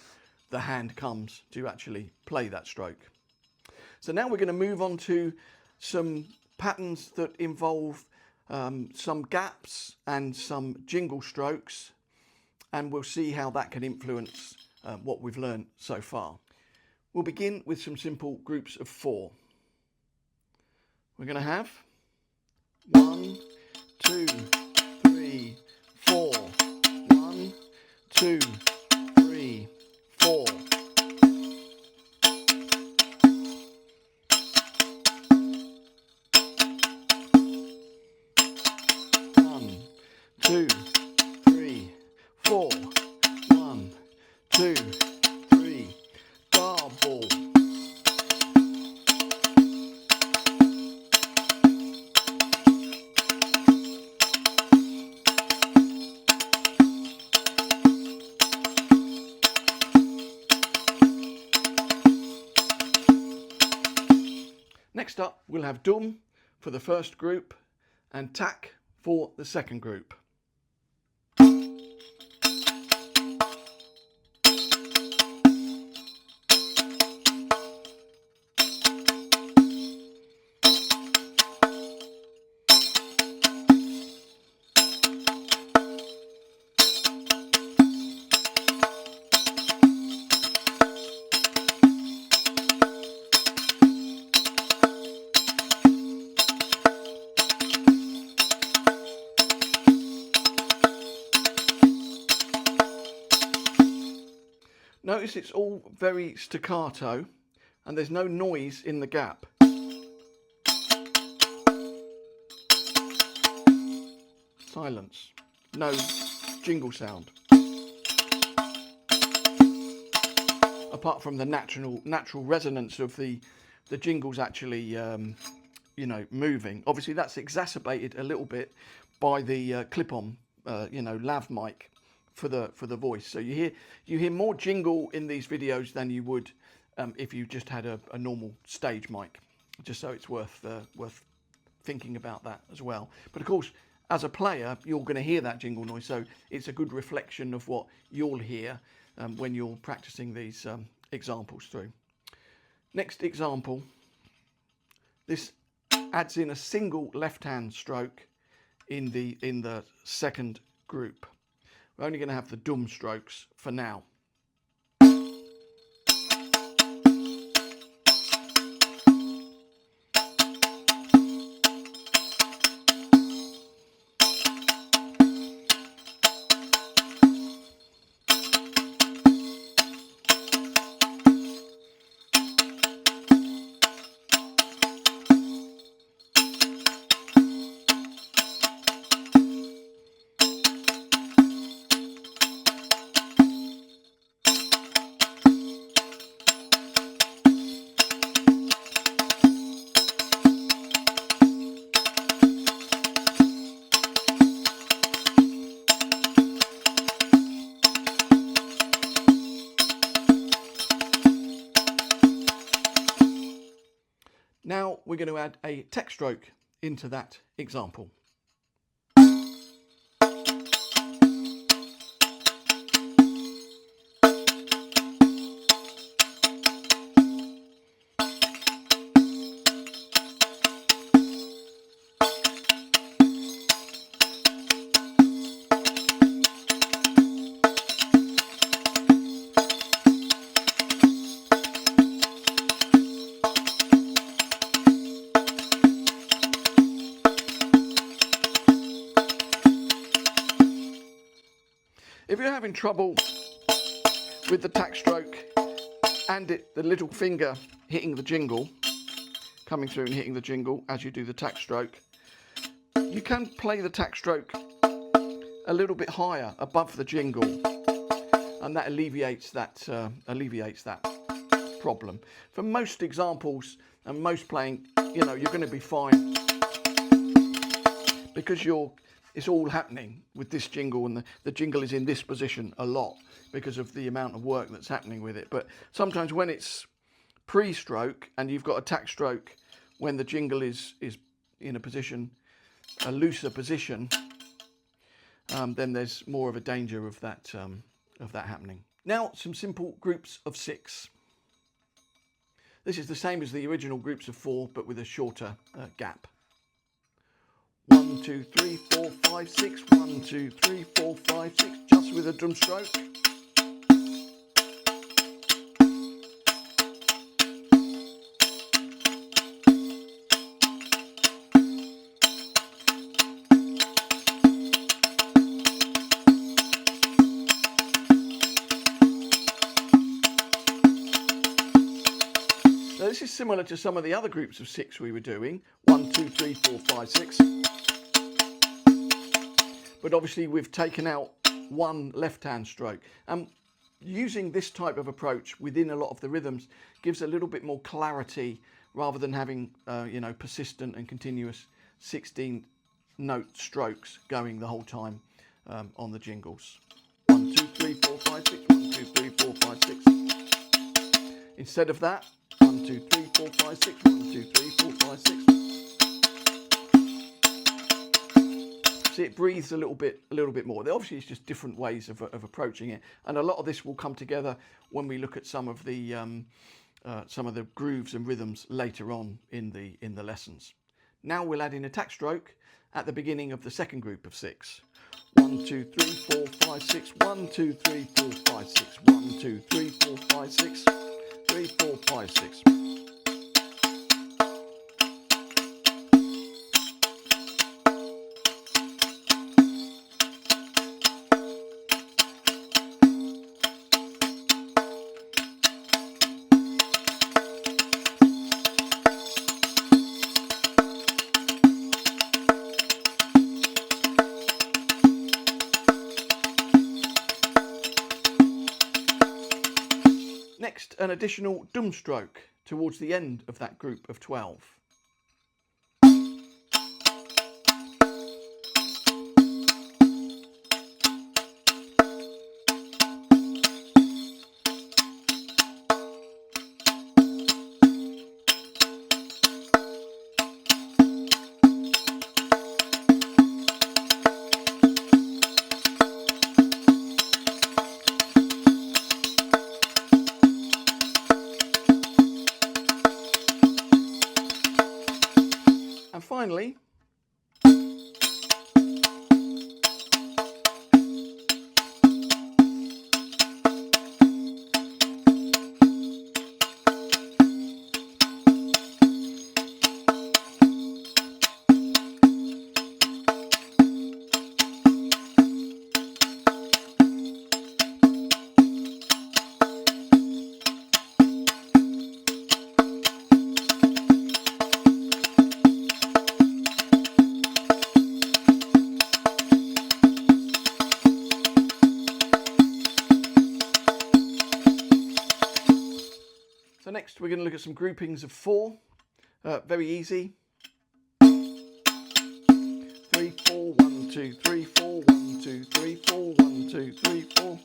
the hand comes to actually play that stroke. So now we're going to move on to some patterns that involve some gaps and some jingle strokes, and we'll see how that can influence what we've learned so far. We'll begin with some simple groups of 4. We're going to have 1, 2, 3, 4. 1, 2, 3, 4. Two, three, 4. 1, 2, 3, double. Next up, we'll have dum for the first group and tack for the second group. Notice it's all very staccato and there's no noise in the gap. Silence. No jingle sound. Apart from the natural resonance of the jingles actually, you know, moving. Obviously that's exacerbated a little bit by the clip-on, you know, lav mic for the voice. So you hear more jingle in these videos than you would if you just had a normal stage mic. Just so it's worth thinking about that as well. But of course, as a player, you're going to hear that jingle noise, so it's a good reflection of what you'll hear when you're practicing these examples through. Next example, this adds in a single left-hand stroke in the second group. We're only going to have the dum strokes for now. Now we're going to add a text stroke into that example. If you're having trouble with the tack stroke and the little finger hitting the jingle, coming through and hitting the jingle as you do the tack stroke, you can play the tack stroke a little bit higher above the jingle, and that alleviates that problem. For most examples and most playing, you know, you're going to be fine because it's all happening with this jingle, and the jingle is in this position a lot because of the amount of work that's happening with it. But sometimes when it's pre-stroke and you've got a tack stroke when the jingle is in a looser position, then there's more of a danger of that happening. Now some simple groups of 6. This is the same as the original groups of 4, but with a shorter gap. 1, 2, 3, 4, 5, 6. 1, 2, 3, 4, 5, 6. Just with a drum stroke. Now this is similar to some of the other groups of 6 we were doing. 1, 2, 3, 4, 5, 6. But obviously we've taken out one left-hand stroke. And using this type of approach within a lot of the rhythms gives a little bit more clarity rather than having, you know, persistent and continuous 16-note strokes going the whole time on the jingles. 1, 2, 3, 4, 5, 6. 1, 2, 3, 4, 5, 6. Instead of that, 1, 2, 3, 4, 5, 6. 1, 2, 3, 4, 5, 6. See, it breathes a little bit more. Obviously, it's just different ways of approaching it, and a lot of this will come together when we look at some of the grooves and rhythms later on in the lessons. Now we'll add in a tack stroke at the beginning of the second group of 6. 1, 2, 3, 4, 5, 6. 1, 2, 3, 4, 5, 6. 1, 2, 3, 4, 5, 6. 3, 4, 5, 6. Next, an additional dum stroke towards the end of that group of 12. And finally, so next we're going to look at some groupings of 4, very easy. 3, 4, 1, 2, 3, 4, 1, 2, 3, 4, 1, 2, 3, 4.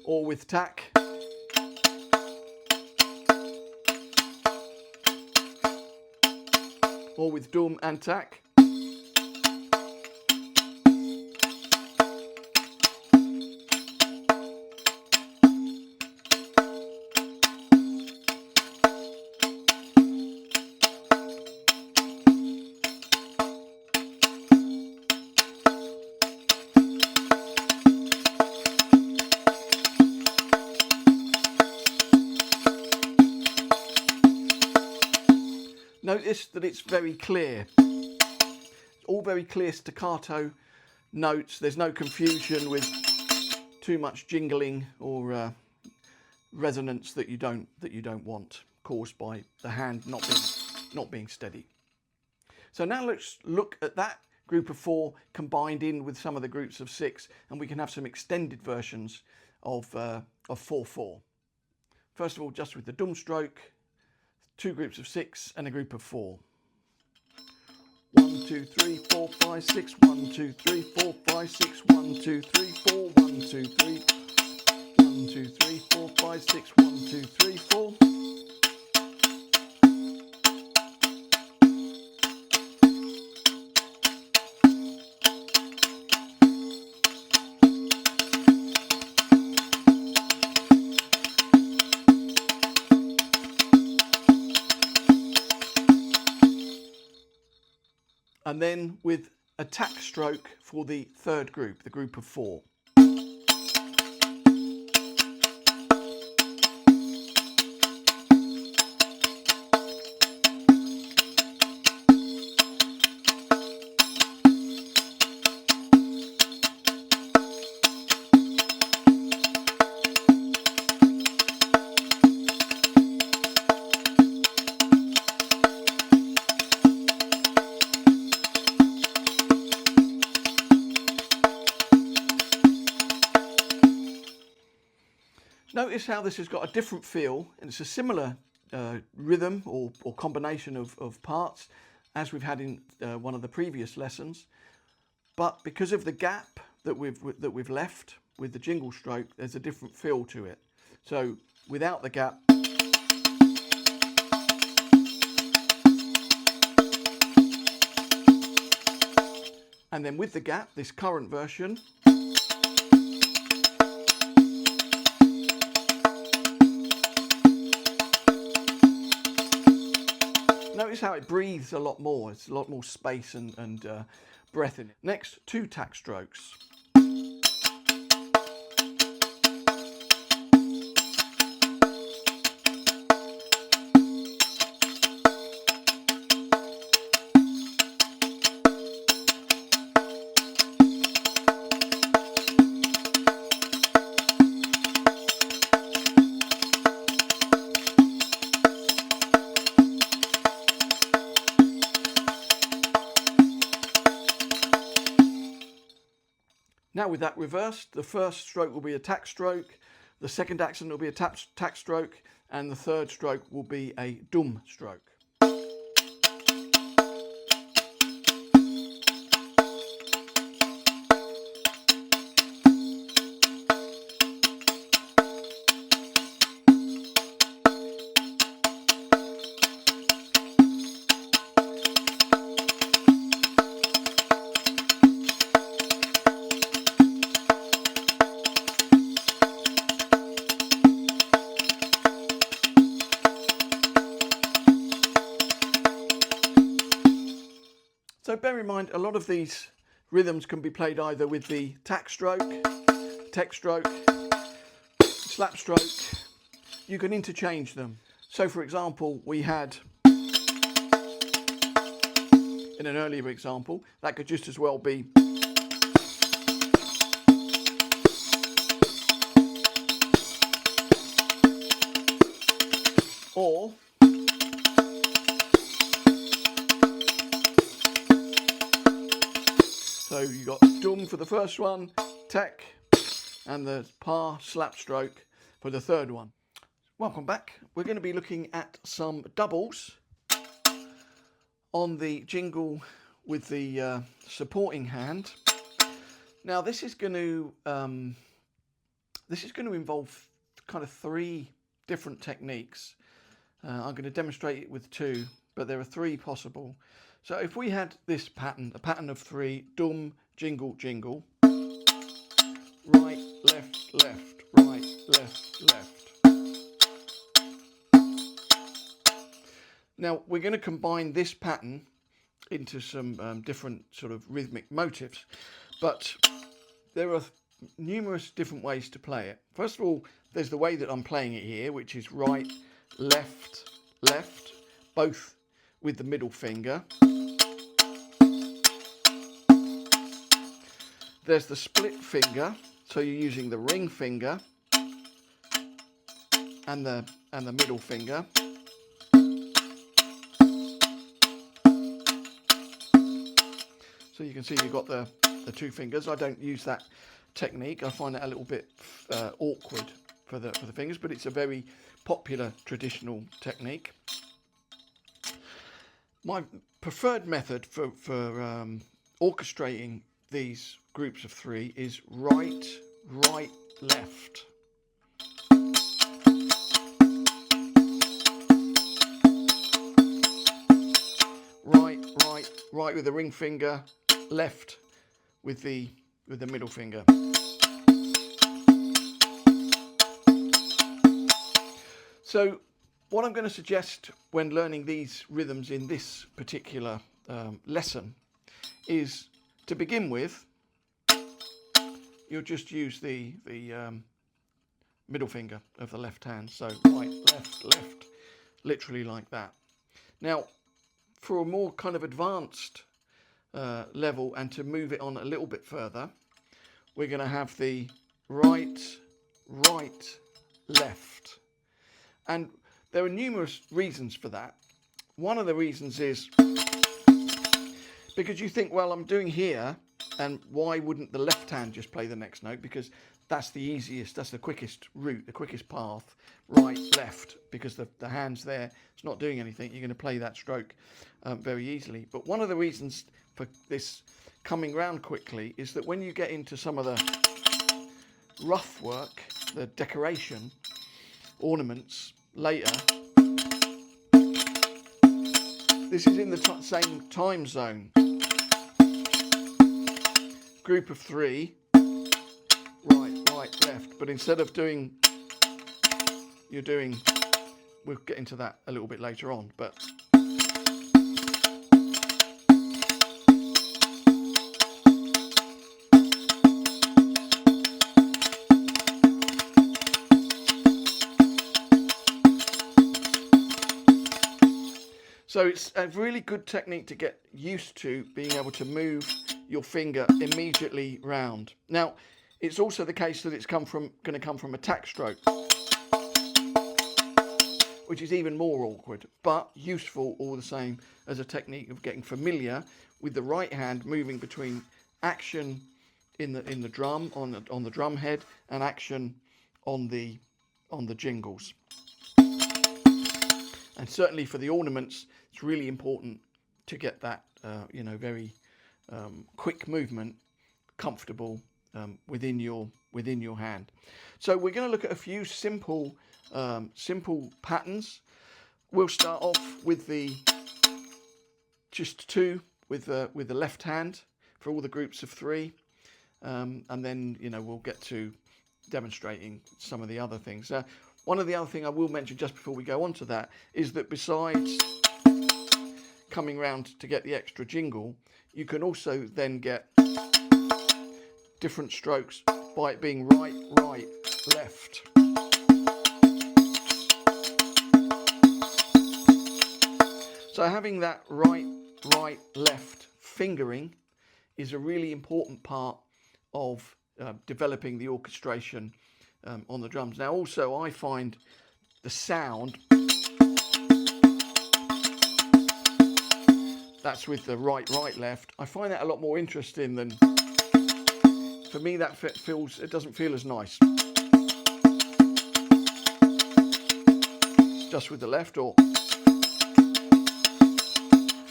Or with tack. Or with dum and tack. Notice that it's very clear. It's all very clear staccato notes. There's no confusion with too much jingling or resonance that you don't want, caused by the hand not being steady. So now let's look at that group of 4 combined in with some of the groups of 6, and we can have some extended versions of 4/4. First of all, just with the dum stroke, 2 groups of 6 and a group of 4. 1, 2, 3, 4, 5, 6, 1, 2, 3, 4, 5, 6, 1, 2, 3, 4, 1, 2, 3, 1, 2, 3, 4, 5, 6, 1, 2, 3, 4. And then with a tack stroke for the 3rd group, the group of 4. Notice how this has got a different feel, and it's a similar rhythm or combination of parts as we've had in one of the previous lessons, but because of the gap that we've left with the jingle stroke, there's a different feel to it. So without the gap, and then with the gap, this current version. Notice how it breathes a lot more. It's a lot more space and breath in it. Next, 2 tack strokes. Now with that reversed, the first stroke will be a tack stroke, the second accent will be a tack stroke, and the third stroke will be a dum stroke. So bear in mind, a lot of these rhythms can be played either with the tack stroke, tek stroke, slap stroke. You can interchange them. So for example, we had, in an earlier example, that could just as well be or so you got dum for the first one, tek, and the pa slap stroke for the third one. Welcome back. We're going to be looking at some doubles on the jingle with the supporting hand. Now this is going to involve kind of three different techniques. I'm going to demonstrate it with two, but there are three possible. So if we had this pattern, a pattern of three, dum, jingle, jingle, right, left, left, right, left, left. Now we're going to combine this pattern into some different sort of rhythmic motifs, but there are numerous different ways to play it. First of all, there's the way that I'm playing it here, which is right, left, left, both with the middle finger. There's the split finger, so you're using the ring finger and the middle finger. So you can see you've got the two fingers. I don't use that technique. I find that a little bit awkward for the fingers, but it's a very popular traditional technique. My preferred method for orchestrating these groups of three is right, right, left. Right, right, right with the ring finger, left with the middle finger. So what I'm going to suggest when learning these rhythms in this particular lesson is, to begin with, you'll just use the middle finger of the left hand. So right, left, left, literally like that. Now, for a more kind of advanced level, and to move it on a little bit further, we're going to have the right, right, left. And there are numerous reasons for that. One of the reasons is because you think, well, I'm doing here, and why wouldn't the left hand just play the next note? Because that's the easiest, that's the quickest route, the quickest path, right, left, because the hand's there, it's not doing anything, you're going to play that stroke very easily. But one of the reasons for this coming round quickly is that when you get into some of the rough work, the decoration, ornaments, later, this is in the same time zone. Group of three, right, right, left, but instead of doing, you're doing, we'll get into that a little bit later on, but so it's a really good technique to get used to, being able to move your finger immediately round. Now, it's also the case that it's going to come from a tack stroke, which is even more awkward, but useful all the same as a technique of getting familiar with the right hand moving between action in the drum, on the drum head, and action on the jingles. And certainly for the ornaments, it's really important to get that very quick movement comfortable within your hand. So we're going to look at a few simple patterns. We'll start off with just two with the left hand for all the groups of three, and then we'll get to demonstrating some of the other things. One of the other things I will mention just before we go on to that is that besides coming round to get the extra jingle, you can also then get different strokes by it being right, right, left. So having that right, right, left fingering is a really important part of developing the orchestration on the drums. Now also I find the sound, that's with the right, right, left, I find that a lot more interesting than, for me that it doesn't feel as nice just with the left, or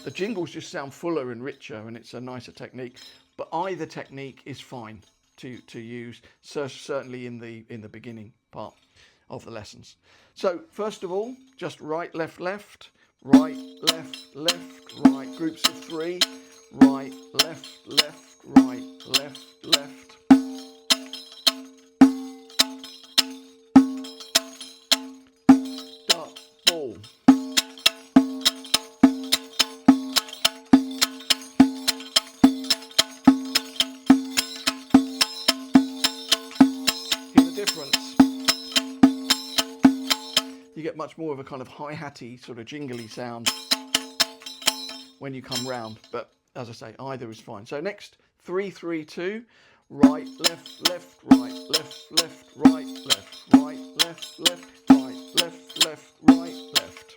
the jingles just sound fuller and richer, and it's a nicer technique. But either technique is fine to use, so certainly in the beginning part of the lessons. So first of all, just right, left, left, right, left, left, right, groups of three, right, left, left, right, left, left. Double. You get much more of a kind of hi-hatty sort of jingly sound when you come round, but as I say, either is fine. So next, 3, 3, 2, right, left, left, right, left, left, right, left, right, left, left, right, left, left, right, left.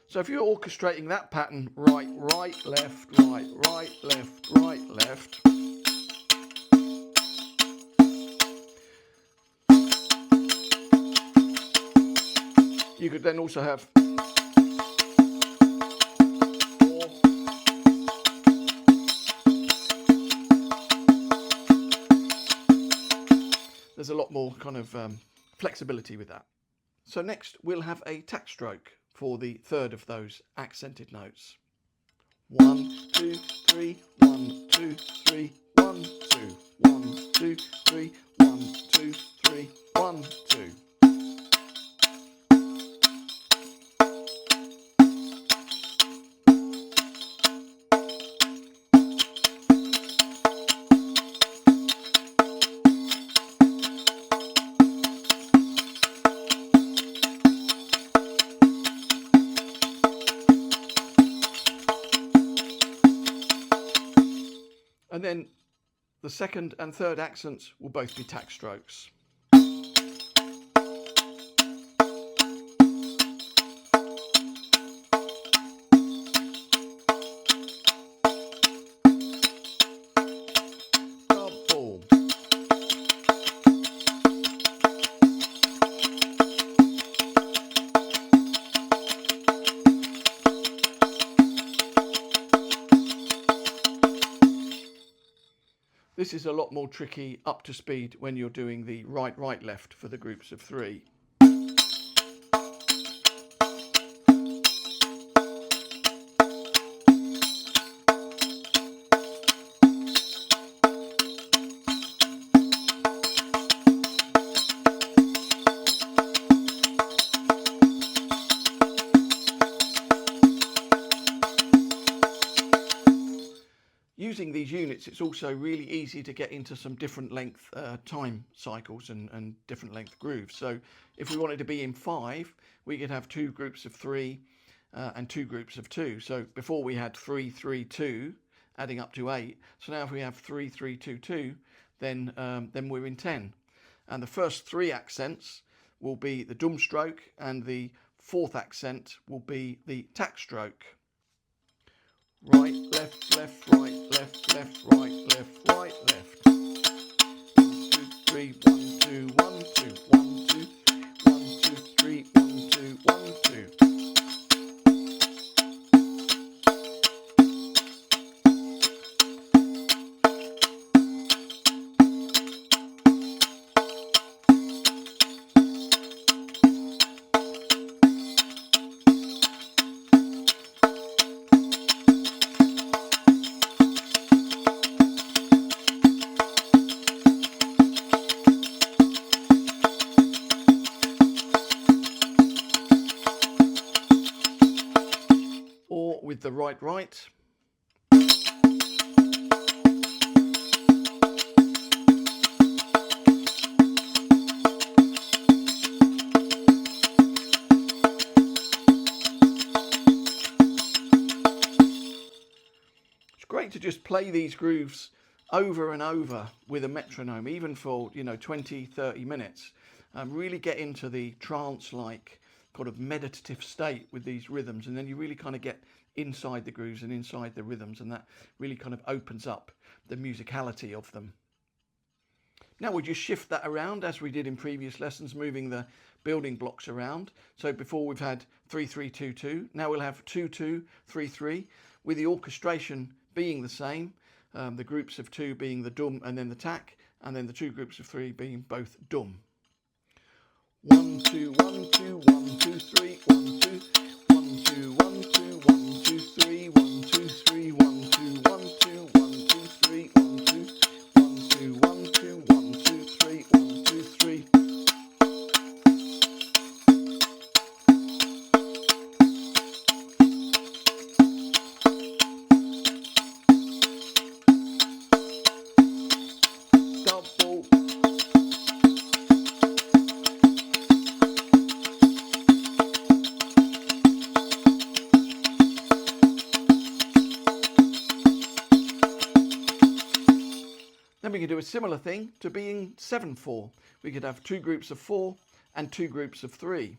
So if you're orchestrating that pattern, right, right, left, right, right, left, right, left, you could then also have there's a lot more kind of flexibility with that. So next we'll have a tack stroke for the third of those accented notes. 1, 2, 3, 1, 2, 3, 1, 2, 1, 2, 3, 1, 2, 3, 1, 2. And then the second and third accents will both be tack strokes. Double. This is a lot more tricky up to speed when you're doing the right, right, left for the groups of three. using these units, it's also really easy to get into some different length time cycles and different length grooves. So if we wanted to be in 5, we could have 2 groups of 3 and 2 groups of 2. So before we had 3, 3, 2, adding up to 8. So now if we have 3, 3, 2, 2, then we're in 10. And the first 3 accents will be the dum stroke, and the 4th accent will be the tack stroke. Right, left, left, right, left, left, right, left, right, left. 1, 2, 3, 1, 2, 1, 2, 1, 2, 1, 2, 3, 1, 2, 1, 2. With the right. It's great to just play these grooves over and over with a metronome, even for 20-30 minutes, and really get into the trance-like kind of meditative state with these rhythms, and then you really kind of get inside the grooves and inside the rhythms, and that really kind of opens up the musicality of them. Now we'll just shift that around as we did in previous lessons, moving the building blocks around. So before we've had 3, 3, 2, 2, now we'll have 2, 2, 3, 3, with the orchestration being the same, the groups of 2 being the dum and then the tack, and then the 2 groups of 3 being both dum. 1, 2, 1, 2, 1, 2, 3, 1, 2, 1, 2, 1, 2, 1, 2, 3, 1, 2, 3, 1, 2, 1, 2, 1, 2, 3, 1, 2, 1, 2, 1, 2, 1, 2, 3, 1, 2, 3. Double. Then we could do a similar thing to being 7/4. We could have 2 groups of 4 and 2 groups of 3.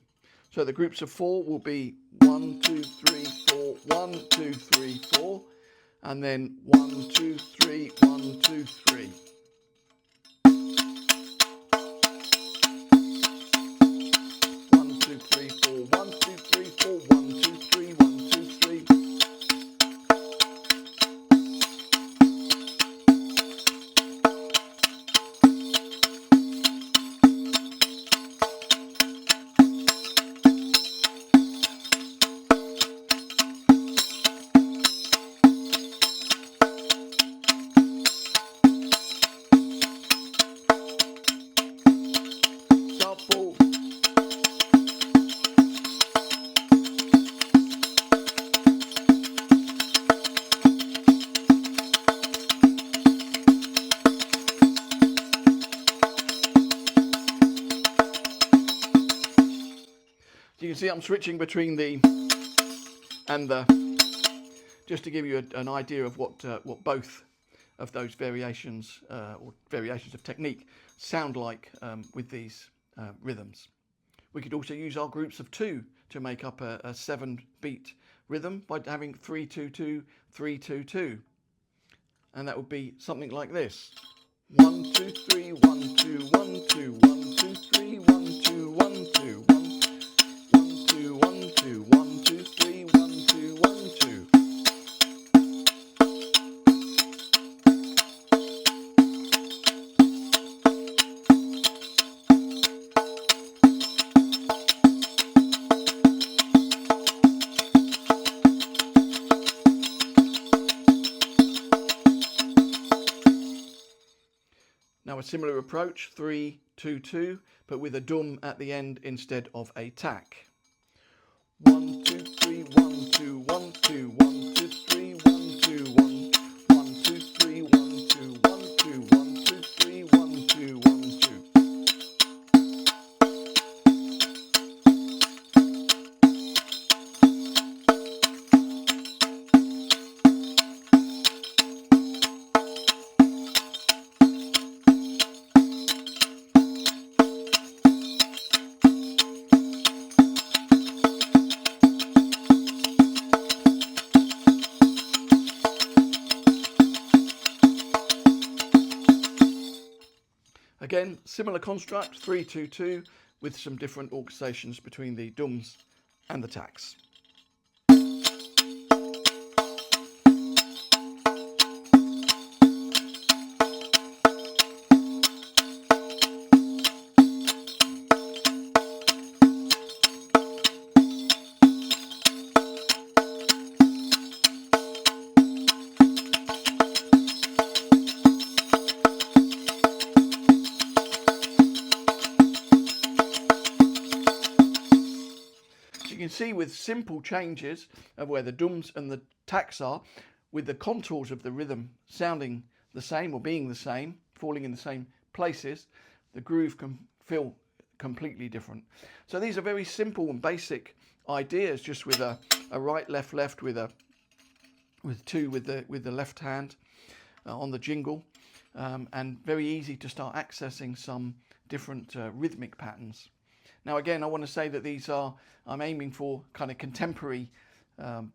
So the groups of 4 will be 1, 2, 3, 4, 1, 2, 3, 4, and then 1, 2, 3, 1, 2, 3. You can see I'm switching between the and the, just to give you an idea of what both of those variations or variations of technique sound like with these rhythms. We could also use our groups of 2 to make up a 7-beat rhythm by having 3, 2, 2, 3, 2, 2, and that would be something like this: 1, 2, 3, 1, 2, 1, 2, 1, 2, 3, 1, 2, 1, 2, 1. 1, 2, 1, 2, 3, 1, 2, 1, 2. Now a similar approach, 3, 2, 2, but with a dum at the end instead of a tack. 1, 2, 3, 1, 2, 1, 2, 1, 2, 3, 1, 2, 1, 1, 2, Again, similar construct, 3-2-2, with some different orchestrations between the dums and the tacks. You can see with simple changes of where the dums and the tacks are, with the contours of the rhythm sounding the same or being the same, falling in the same places, the groove can feel completely different. So these are very simple and basic ideas, just with a right, left, left, with two with the left hand on the jingle, and very easy to start accessing some different rhythmic patterns. Now again, I want to say that I'm aiming for kind of contemporary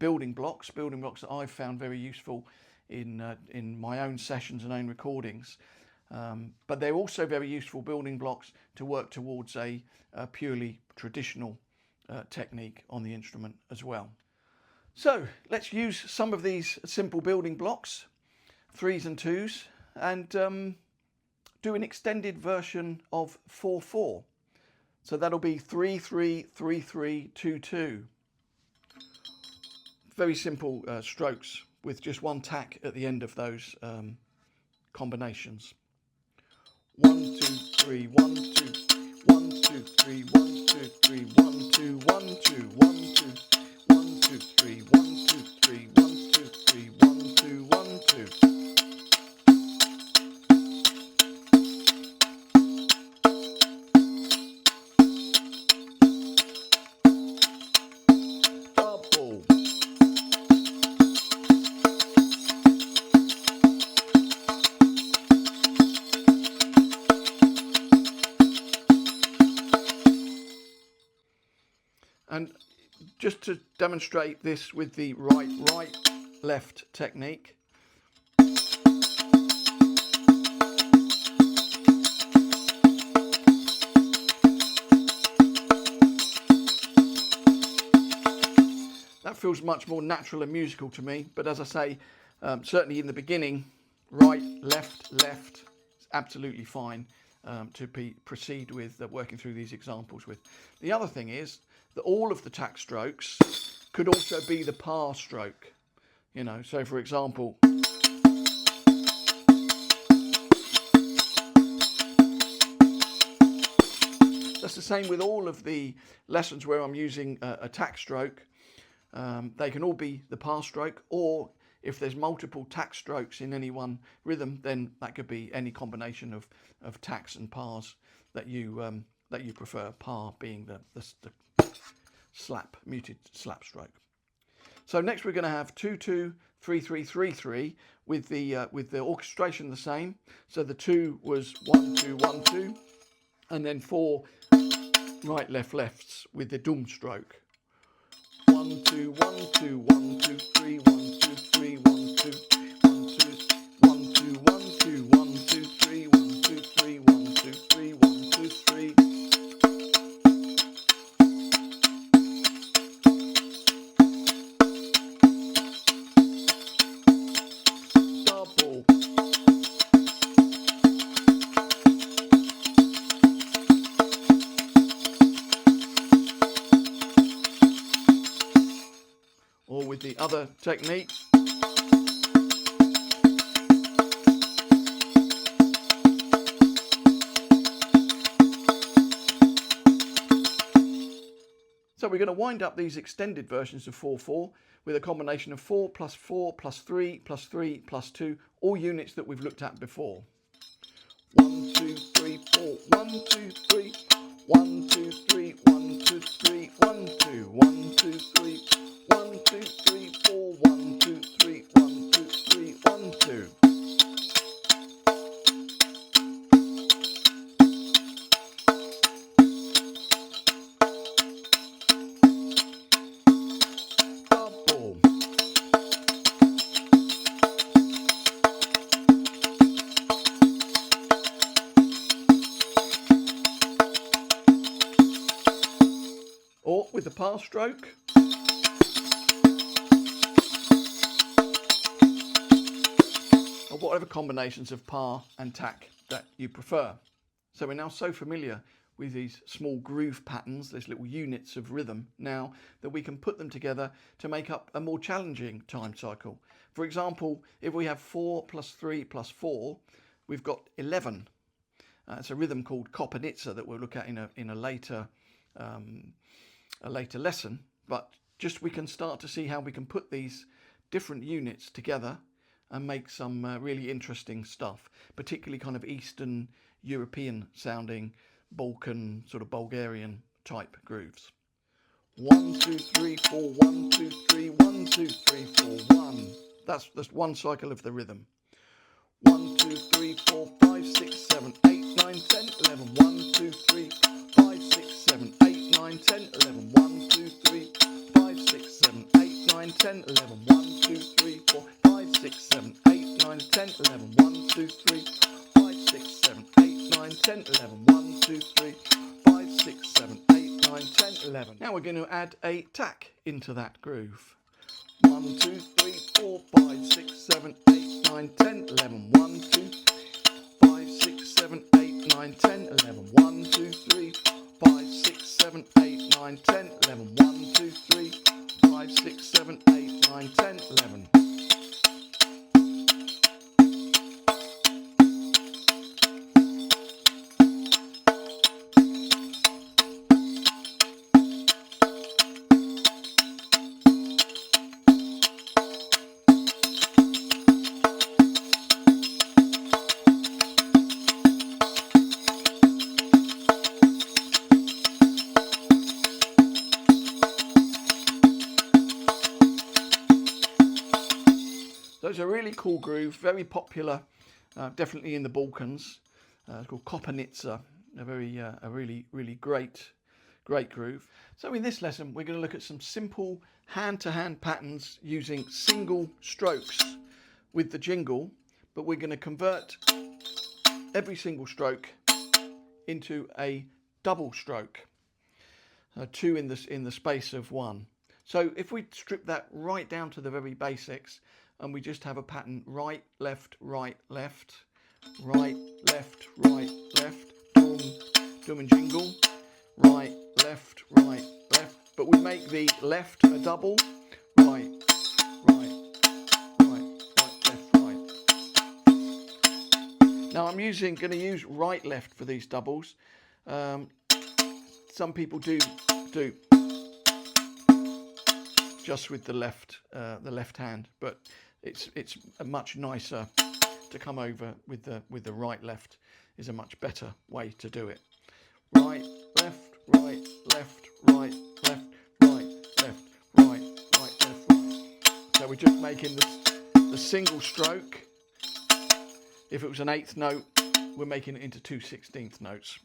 building blocks that I've found very useful in my own sessions and own recordings. But they're also very useful building blocks to work towards a purely traditional technique on the instrument as well. So let's use some of these simple building blocks, 3s and 2s, and do an extended version of 4/4. So that'll be 3-3-3-3-2-2. Very simple strokes with just one tack at the end of those combinations. 1, 2, 3, 1, 2, 1, 2, 3, 1, 2, 3, 1, 2, 1, 2, 1, 2, 1, 2, 3, 1, 2, 3, 1, 2, 3, 1, 2, 1, 2. And just to demonstrate this with the right, left technique. That feels much more natural and musical to me, but as I say, certainly in the beginning, right, left, left is absolutely fine to proceed with working through these examples with. The other thing is that all of the tack strokes could also be the par stroke. You know, so for example, that's the same with all of the lessons where I'm using a tack stroke. They can all be the par stroke, or if there's multiple tack strokes in any one rhythm, then that could be any combination of tacks and pars that you prefer. Par being the muted slap stroke. So next we're going to have 2-2, 3-3-3-3 with the orchestration the same. So the 2 was 1-2, 1-2, and then 4 right, left, lefts with the dum stroke. 1-2, 1-2, 1-2, 3, 1-2, 3, 1-2, 1-2, 1-2, 1-2, 1-2, 3, 1-2, 3, 1-2, 3, 1-2, 3. Double. Or with the other technique. So we're going to wind up these extended versions of 4/4 with a combination of 4 plus 4 plus 3 plus 3 plus 2, all units that we've looked at before. 1, 2, 3, 4, 1, 2, 3, 1, 2, 3, 1, 2, 3, 1, 2, 1, 2, 3, 1, 2, 3, 4, 1, 2, 3, 1, 2, 3, 1, 2. Double. the par stroke. Or whatever combinations of par and tack that you prefer. So we're now so familiar with these small groove patterns, these little units of rhythm now, that we can put them together to make up a more challenging time cycle. For example, if we have 4 plus 3 plus 4, we've got 11. It's a rhythm called Kopanitsa that we'll look at in a later lesson, but just we can start to see how we can put these different units together and make some really interesting stuff, particularly kind of Eastern European sounding Balkan, sort of Bulgarian type grooves. 1, 2, 3, 4, 1, 2, 3, 1, 2, 3, 4, 1. That's one cycle of the rhythm. 1, 2, 3, 4, 5, 6, 7, 8, 9, 10, 11. 1, 2, 3, 5, 6, 7, 8, 9, 10, 11. 1, 2, 3, 5, 6, 7, 8, 9, 10, 11. 1, 2, 3, 4, 5, 6, 7, 8, 9, 10, 11. 1, 2, 3, 5, 6, 7, 8, 9, 10, 11. 1, 2, 3, 5, 6, 7, 8, 9, 10, 11. Now we're going to add a tack into that groove. 1, 2, 3, 4, 5, 6, 7, 8, 9, 10, 11. 1, 2, 5, 6, 7, 8, 9, 10, 11. 1, 2, 3, 5, 6, 7, 8, 9, 10, 11. 1, 2, 3, 5, 6, 7, 8, 9, 10, 11. So it's a really cool groove, very popular, definitely in the Balkans. It's called Kopanitsa, a really great groove. So in this lesson, we're going to look at some simple hand-to-hand patterns using single strokes with the jingle, but we're going to convert every single stroke into a double stroke, two in the space of one. So if we strip that right down to the very basics, and we just have a pattern right, left, right, left, right, left, right, left, dum, dum and jingle, right, left, but we make the left a double, right, right, right, right, left, right. Now I'm going to use right, left for these doubles. Some people do just with the left hand, but it's much nicer to come over with the right, left is a much better way to do it. Right, left, right, left, right, left, right, left, right, right, left, right. So we're just making the single stroke. If it was an eighth note, we're making it into 2 16th notes.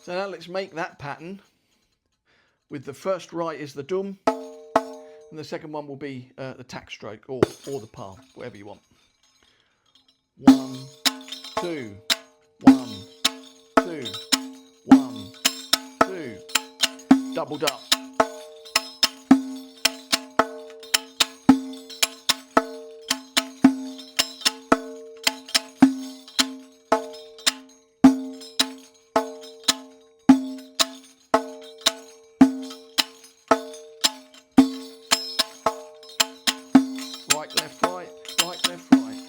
So now let's make that pattern with the first right is the dum, and the second one will be the tack stroke or the par, whatever you want. 1, 2, 1, 2, 1, 2, doubled up. Right, left, right, right, left, right.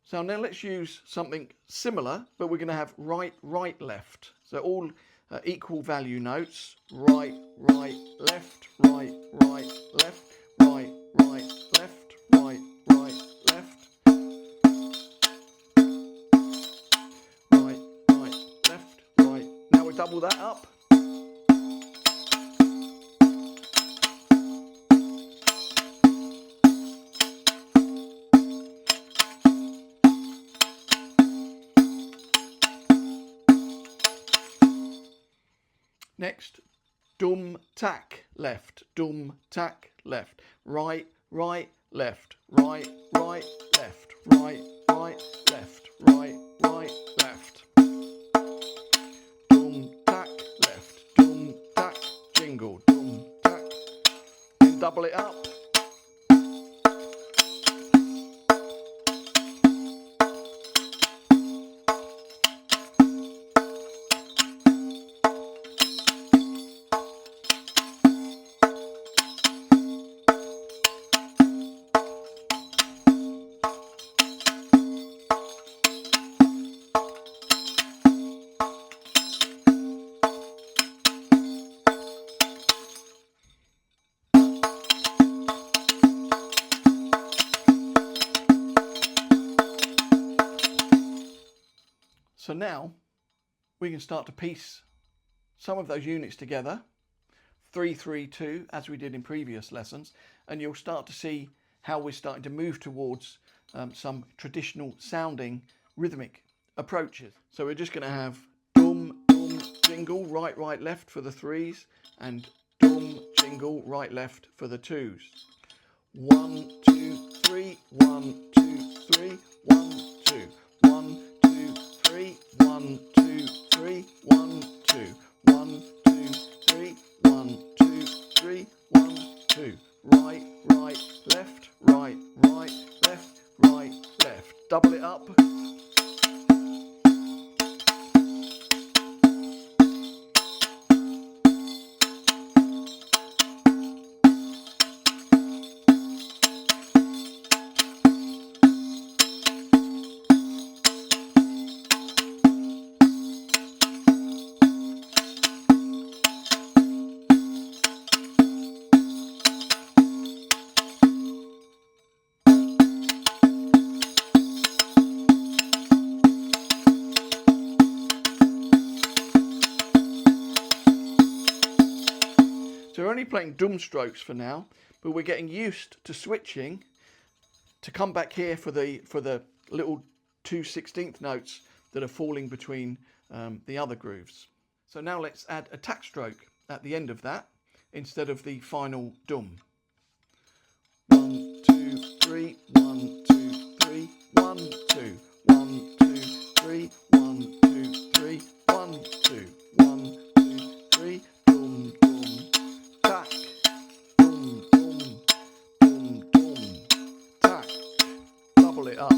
So now let's use something similar, but we're going to have right, right, left. So all equal value notes. Right, right, left, right, right, left, right, right, left, right, right, left. Right, right, left, right. Now we double that up. Next, dum, tack, left, dum, tack, left, right, right, left, right, right, left, right, right, left, right, right, left. Dum, tack, left, dum, tack, jingle, dum, tack. Then double it up. So now we can start to piece some of those units together, 3, 3, 2, as we did in previous lessons, and you'll start to see how we're starting to move towards some traditional sounding rhythmic approaches. So we're just going to have dum, dum, jingle, right, right, left for the 3s, and dum, jingle, right, left for the 2s. 1, 2, 3, 1, 2, 3, 1, 2, 1, 2, 3, 1, 2, 3, 1, 2, 1, 2, 3, 1, 2, 3, 1, 2. Right, right, left, right, right, left, right, left. Double it up. So we're only playing dum strokes for now, but we're getting used to switching to come back here for the little 2/16 notes that are falling between the other grooves. So now let's add a tack stroke at the end of that instead of the final dum. 1, 2, 3, 1, 2, 3, 1, 2, 1, 2, 3, 1, 2, 3, 1, 2, 1, 2, 3, dum, dum, tack, dum, dum, dum, dum, tack. Double it up.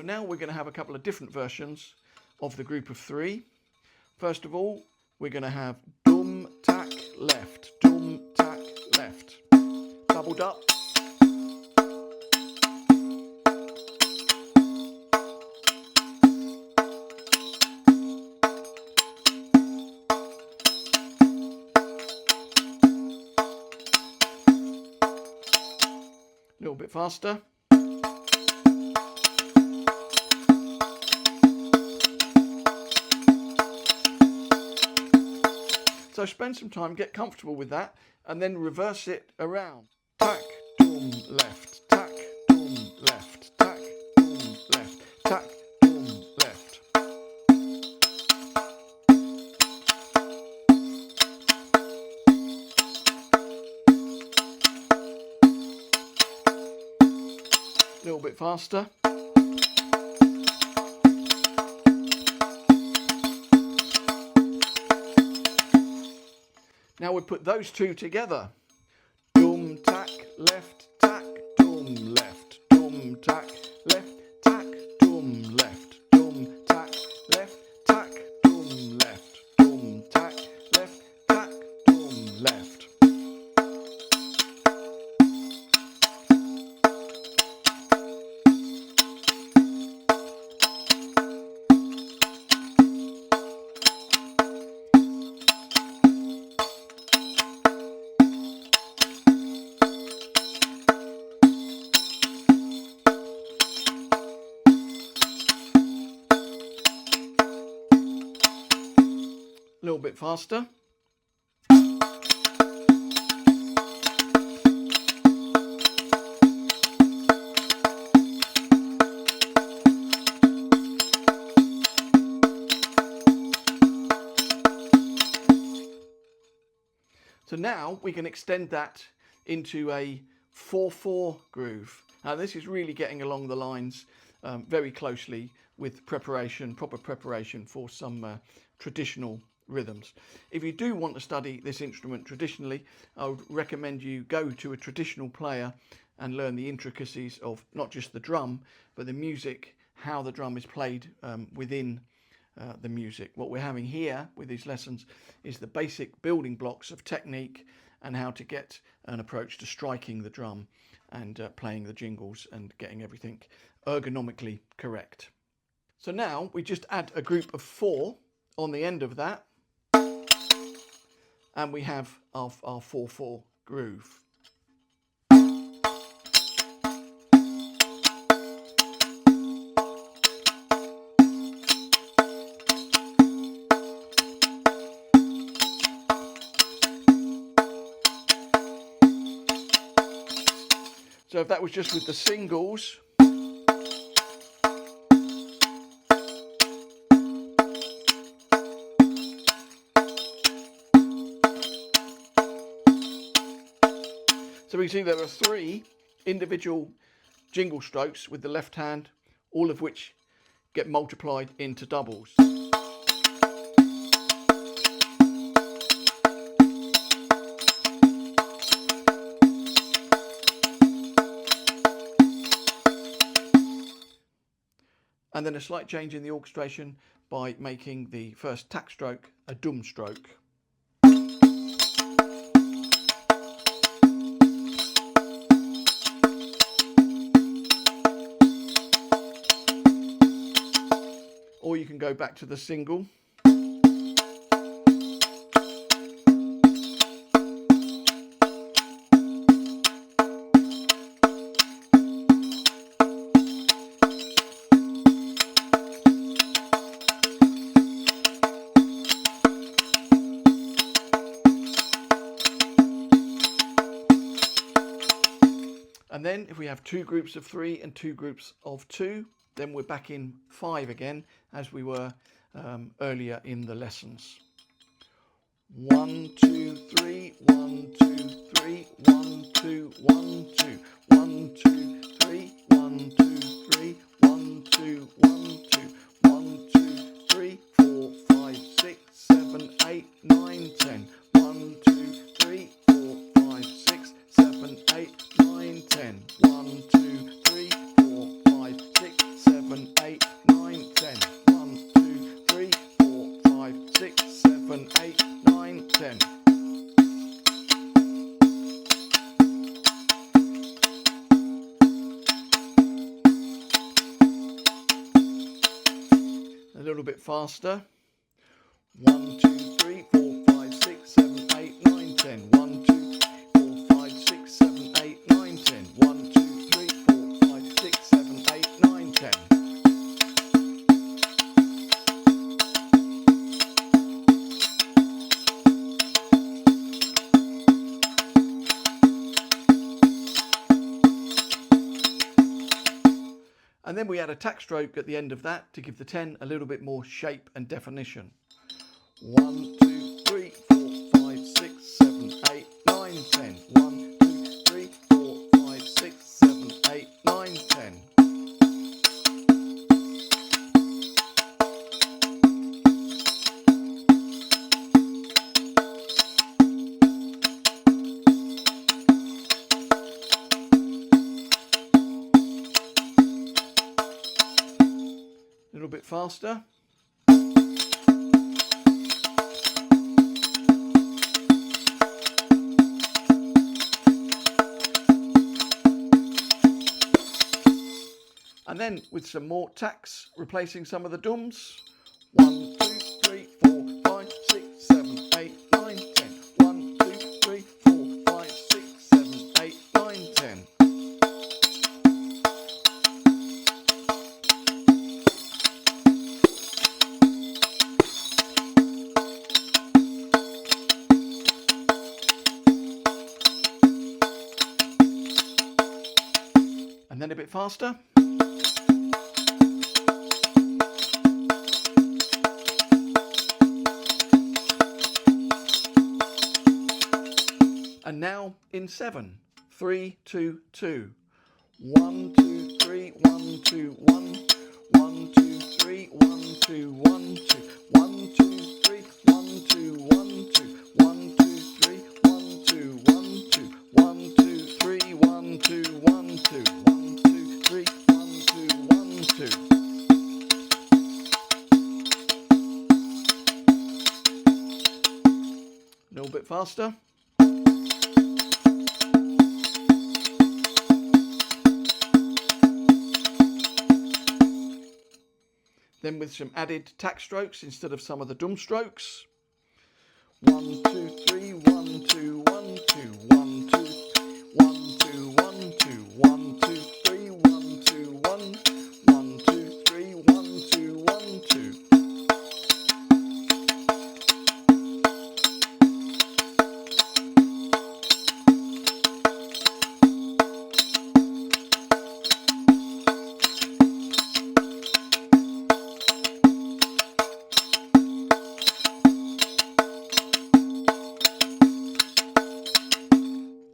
Now we're going to have a couple of different versions of the group of 3. First of all, we're going to have dum, tack, left, dum, tack, left. Doubled up. A little bit faster. So spend some time, get comfortable with that, and then reverse it around. Tack, dum, left, tack, dum, left, tack, dum, left, tack, dum, left. A little bit faster. Now we put those two together. Dum, tack, left, tack, dum, left, dum, tack, left, tack, dum, left, dum, tack, left, tack, dum, left, dum, tack, left, tack, dum, left. a little bit faster. So now we can extend that into a 4/4 groove. Now this is really getting along the lines very closely with preparation, proper preparation for some traditional rhythms. If you do want to study this instrument traditionally, I would recommend you go to a traditional player and learn the intricacies of not just the drum, but the music, how the drum is played within the music. What we're having here with these lessons is the basic building blocks of technique and how to get an approach to striking the drum and playing the jingles and getting everything ergonomically correct. So now we just add a group of 4 on the end of that, and we have our 4/4 groove. So if that was just with the singles, so we can see there are 3 individual jingle strokes with the left hand, all of which get multiplied into doubles. And then a slight change in the orchestration by making the first tack stroke a dum stroke. Or you can go back to the single. And then if we have 2 groups of 3 and 2 groups of 2, then we're back in 5 again, as we were earlier in the lessons. 1, 2, 3, 1, 2, 3, 1, 2, 1, 2, 1, 2, 3, 1, 2, 3, 1, 2, 1, 2, 1, 2, 3, 4, 5, 6, 7, 8, 9, 10. 1, 2, 3, 4, 5, 6, 7, 8, 9, 10. 1, 2, 3, 4, 5, 6, 7, 8, 9, 10. 1, 2, 3, 4, 5, 6, 7, 8, 9, 10. A little bit faster. 1, 2, 3, 4, 5, 6, 7, 8, 9, 10. 1, 2, 4, 5, 6, 7, 8, 9, 10. 1, 2, 3, 4, 5, 6, 7, 8, 9, 10. And then we add a tack stroke at the end of that to give the 10 a little bit more shape and definition. 1, 2, 3, 4, 5, 6, 7, 8, 9, 10. 1, 2, 3, 4, 5, 6, 7, 8, 9, 10. A little bit faster. And then with some more tacks, replacing some of the dums. 1, 2, 3, 4, 5, 6, 7, 8, 9, 10. 1, 2, 3, 4, 5, 6, 7, 8, 9, 10. Again, a bit faster. And now in 7. 3, 2, 2. 1, 2, 3, 1, 2, 1. 1, 2, 3, 1, 2, 1, 2. 1, 2, 3, 1, 2, 1, 2. 1, 2, 3, 1, 2, 1, 2. 1, 2, 3, 1, 2, 1, 2. 1, 2, 3, 1, 2, 1, 2. A little bit faster. Then with some added tack strokes instead of some of the drum strokes. 1, 2, 3, 1, 2, 1, 2, 1, 2, 1, 2, 1, 2, 1, 2, 3, 1, 2, 1, 1, 2, 3, 1, 2, 1, 2.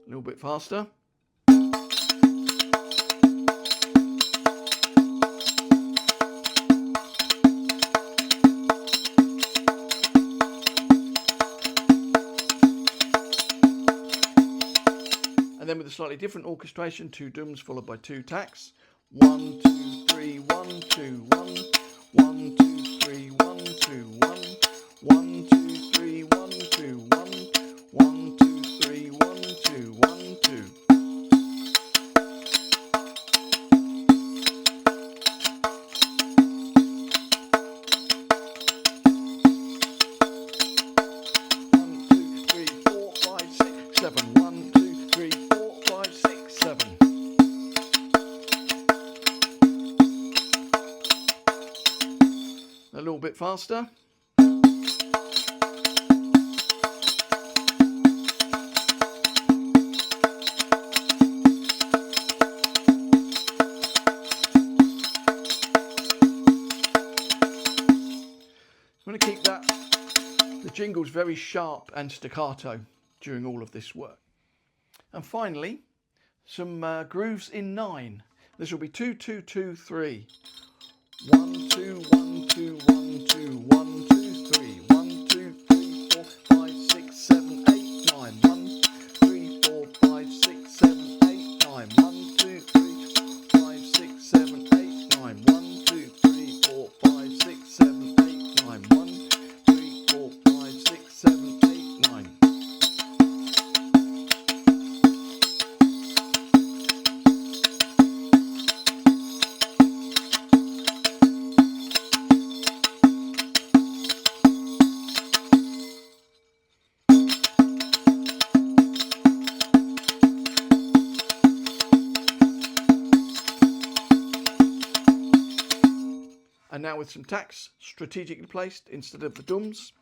A little bit faster. And then with a slightly different orchestration, 2 drums followed by 2 tacks. 1, 2, 3, 1, 2, 1. 1, 2, 3, 1, 2, 1. 1, 2, 3, 1, 2, 1. 1, 2, 3, 1, 2, 1, 2. A little bit faster. I'm going to keep the jingles very sharp and staccato during all of this work. And finally, some grooves in 9. This will be 2, 2, 2, 3. 1, 2, 1, 2, 1, 2, 1, 2, 3. 1, 2, 3, 4, 5, 6, 7, 8, 9. 1, 3, 4, 5, 6, 7, 8, 9. 1, 2, 3, 5, 6, 7, 8, 9. 1, 2, 3, 4, 5, 6, 7, 8, 9. 1, 3, 4, 5, 6, 7, 8, 9. And now with some tacks strategically placed instead of the drums.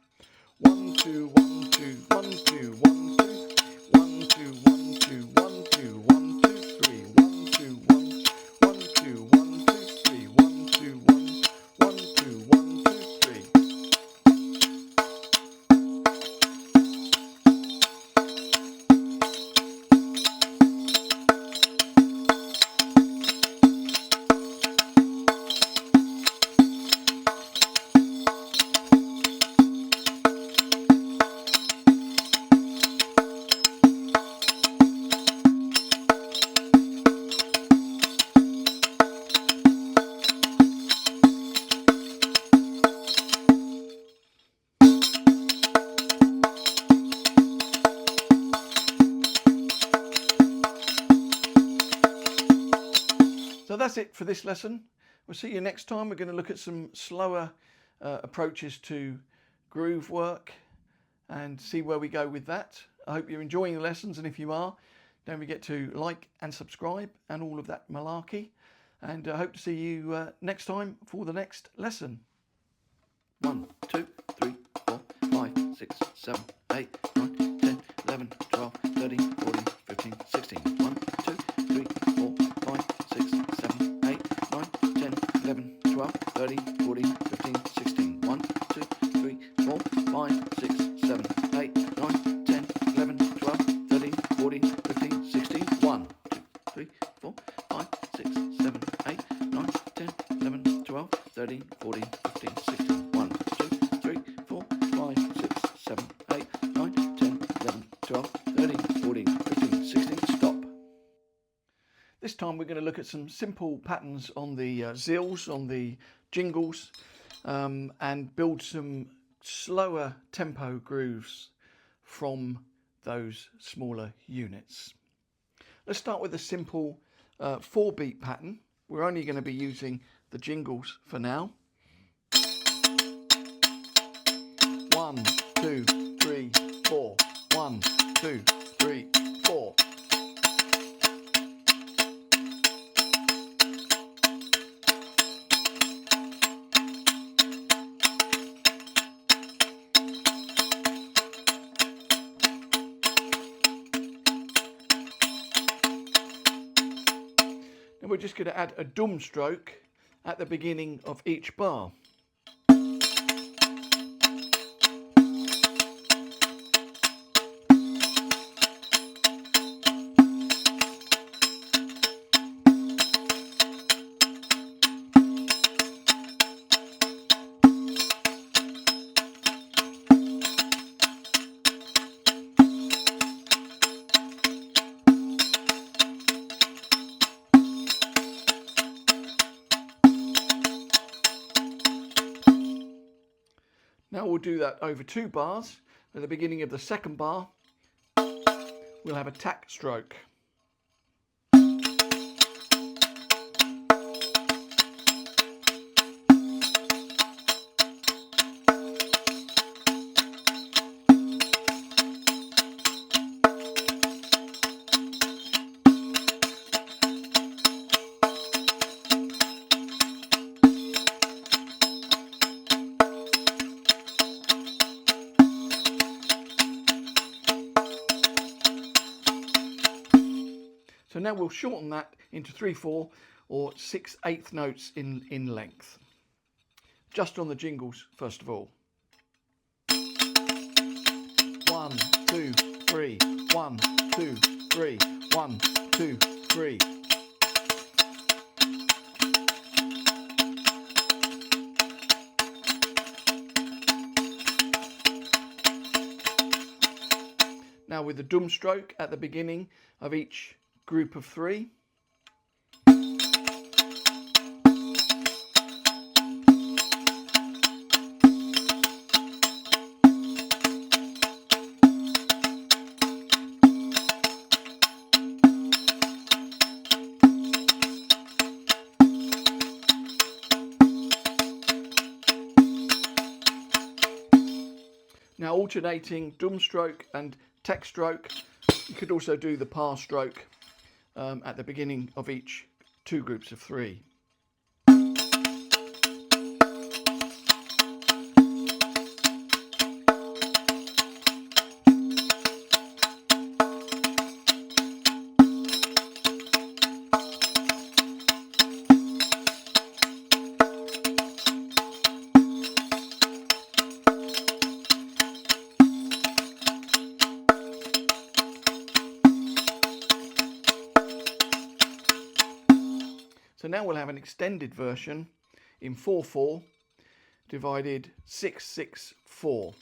1, 2, 1, 2, 1, 2, 1, 2, 1, 2, 1, 2, 1, 2, 1, 2, 3, 1, 2, 1, 1, 2, 1, 2, 3, 1, 2, 1, 1, 2, 1, 2, 3. So that's it for this lesson. We'll see you next time. We're going to look at some slower approaches to groove work and see where we go with that. I hope you're enjoying the lessons, and if you are, don't forget to like and subscribe and all of that malarkey. And I hope to see you next time for the next lesson. 1, 2, 3, 4, 5, 6, 7, 8, 9, 10, 11, 12, 13, 14, 15, 16. 1, 2, 3, 4, 5, 6, time we're going to look at some simple patterns on the zills, on the jingles, and build some slower tempo grooves from those smaller units. Let's start with a simple 4-beat pattern. We're only going to be using the jingles for now. 1, 2, 3, 4. 1, 2, 3, 4. And we're just going to add a dum stroke at the beginning of each bar. Now we'll do that over 2 bars. At the beginning of the second bar, we'll have a tack stroke. So now we'll shorten that into 3/4 or 6/8 notes in length. Just on the jingles first of all. 1, 2, 3, 1, 2, 3, 1, 2, 3. Now with the dum stroke at the beginning of each group of 3. Now alternating dum stroke and tack stroke. You could also do the par stroke at the beginning of each 2 groups of 3. So now we'll have an extended version in 4/4 divided 6/6/4.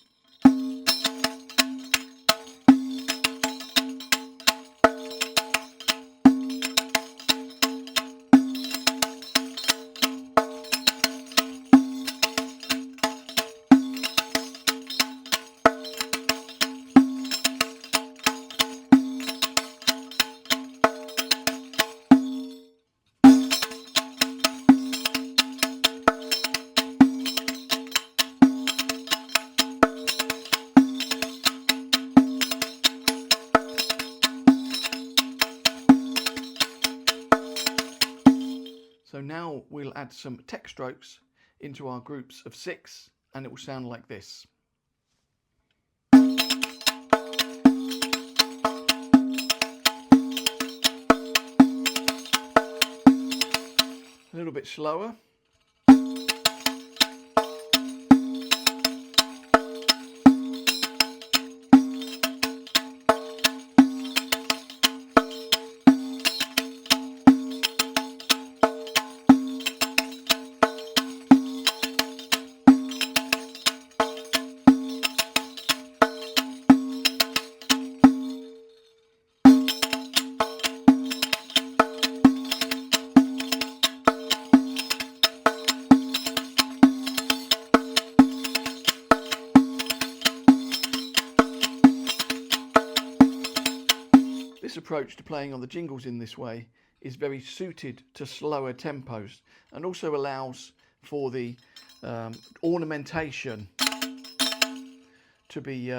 So now we'll add some tack strokes into our groups of 6 and it will sound like this. A little bit slower. This approach to playing on the jingles in this way is very suited to slower tempos and also allows for the ornamentation to be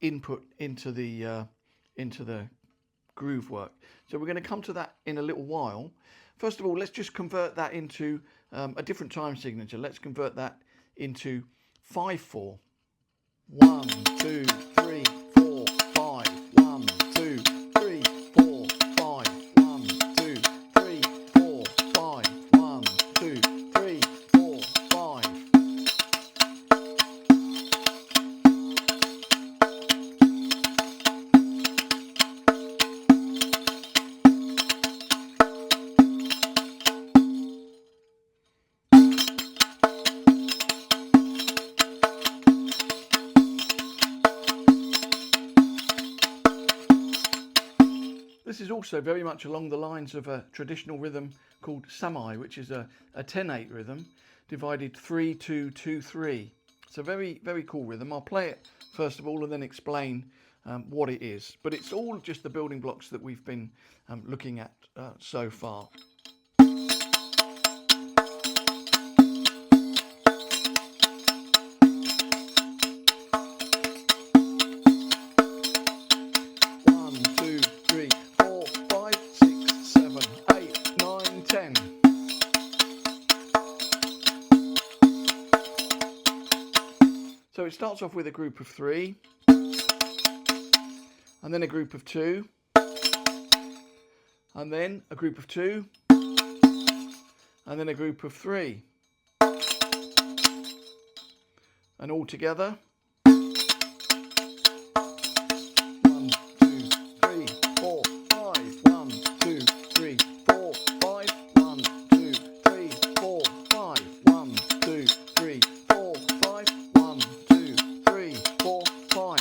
input into the groove work. So we're going to come to that in a little while. First of all, let's just convert that into a different time signature. Let's convert that into 5/4. 1, 2, 3, 4, 5. 1, 2, 3, 4, 5. 1, 2, 3, 4, 5. 1, 2, 3, 4, 5. This is also very much along the lines of a traditional rhythm called samai, which is a 10/8 rhythm divided 3-2-2-3. It's a very, very cool rhythm. I'll play it first of all and then explain what it is. But it's all just the building blocks that we've been looking at so far. So it starts off with a group of 3, and then a group of 2, and then a group of 2, and then a group of 3, and all together 1, 2, 3, 4, 5. 1, 2, 3, 4, 5. 1, 2, 3, 4, 5. 1, 2, 3, 4, 5. 1, 2, 3, 4, 5.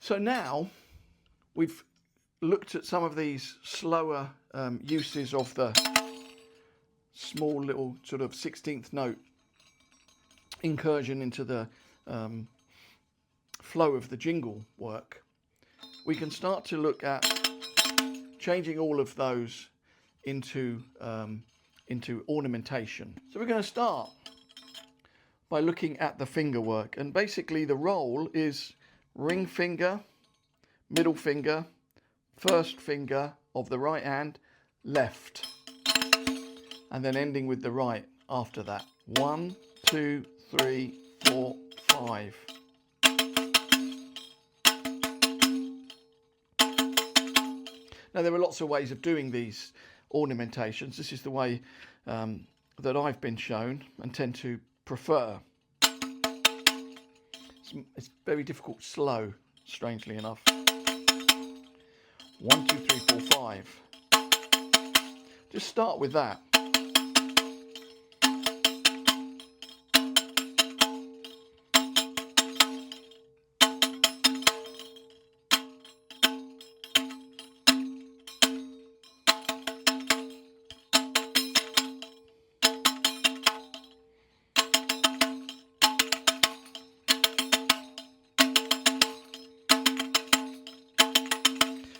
So now we've looked at some of these slower uses of the small little sort of 16th note incursion into the flow of the jingle work. We can start to look at changing all of those into ornamentation. So we're going to start by looking at the finger work, and basically the roll is ring finger, middle finger, first finger of the right hand, left, and then ending with the right after that. 1, 2, 3, 4, 5. Now there are lots of ways of doing these ornamentations. This is the way that I've been shown and tend to prefer. It's very difficult slow, strangely enough. 1, 2, 3, 4, 5. Just start with that.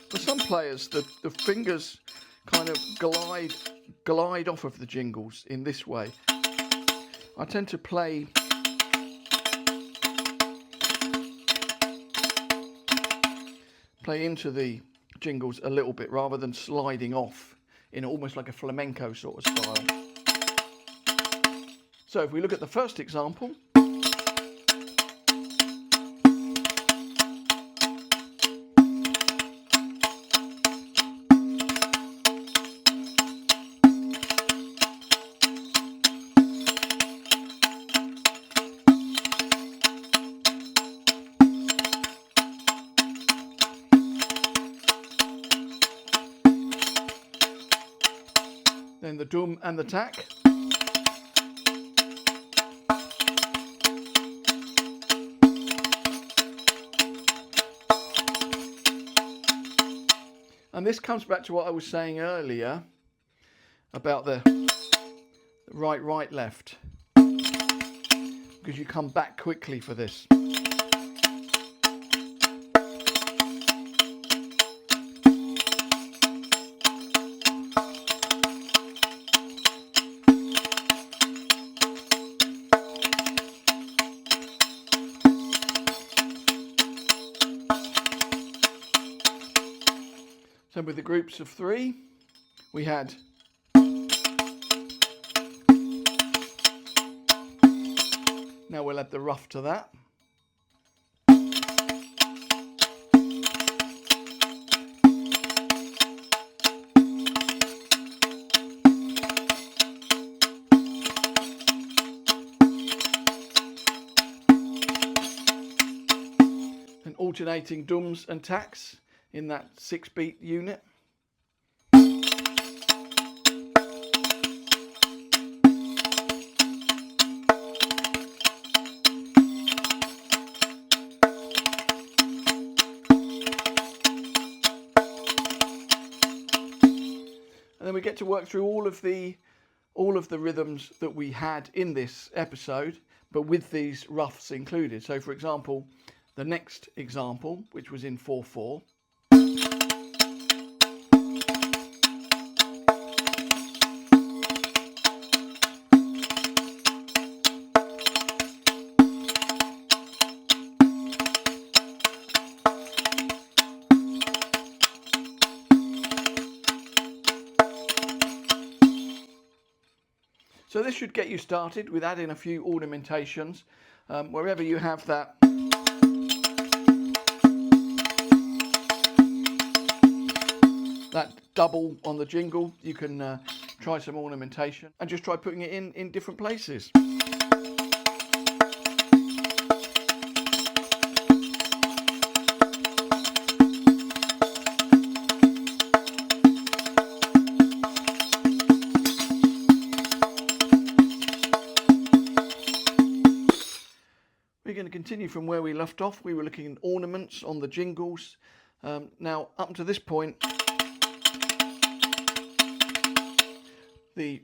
For some players, the fingers kind of glide off of the jingles in this way. I tend to play into the jingles a little bit rather than sliding off in almost like a flamenco sort of style. So if we look at the first example, then the dum and the tack. And this comes back to what I was saying earlier about the right, left. because you come back quickly for this. So with the groups of 3, we had now we'll add the rough to that. And alternating dums and tacks in that 6-beat unit. And then we get to work through all of the rhythms that we had in this episode, but with these roughs included. So for example, the next example, which was in 4/4, so this should get you started with adding a few ornamentations. Wherever you have that double on the jingle, you can try some ornamentation and just try putting it in different places. We're going to continue from where we left off. We were looking at ornaments on the jingles. Now, up to this point, the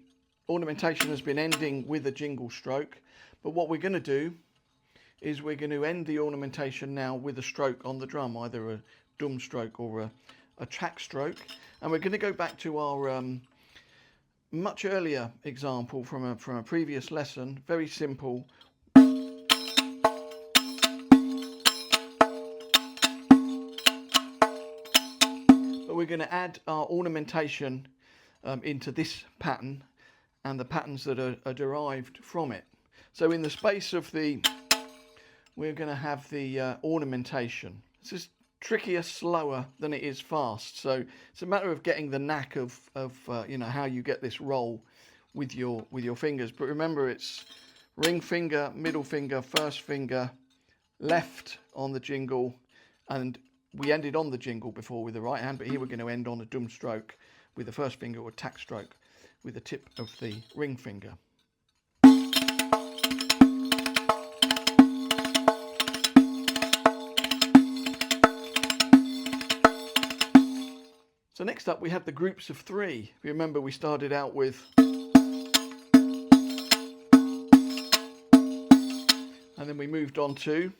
ornamentation has been ending with a jingle stroke, but what we're going to do is we're going to end the ornamentation now with a stroke on the drum, either a dum stroke or a track stroke. And we're going to go back to our much earlier example from a previous lesson, very simple. But we're going to add our ornamentation into this pattern and the patterns that are derived from it. So in the space of we're going to have the ornamentation. This is trickier, slower than it is fast. So it's a matter of getting the knack of you know, how you get this roll with your fingers. But remember, it's ring finger, middle finger, first finger, left on the jingle, and we ended on the jingle before with the right hand, but here we're going to end on a dum stroke with the first finger, or tack stroke with the tip of the ring finger. So next up we have the groups of 3. If you remember, we started out with, and then we moved on to,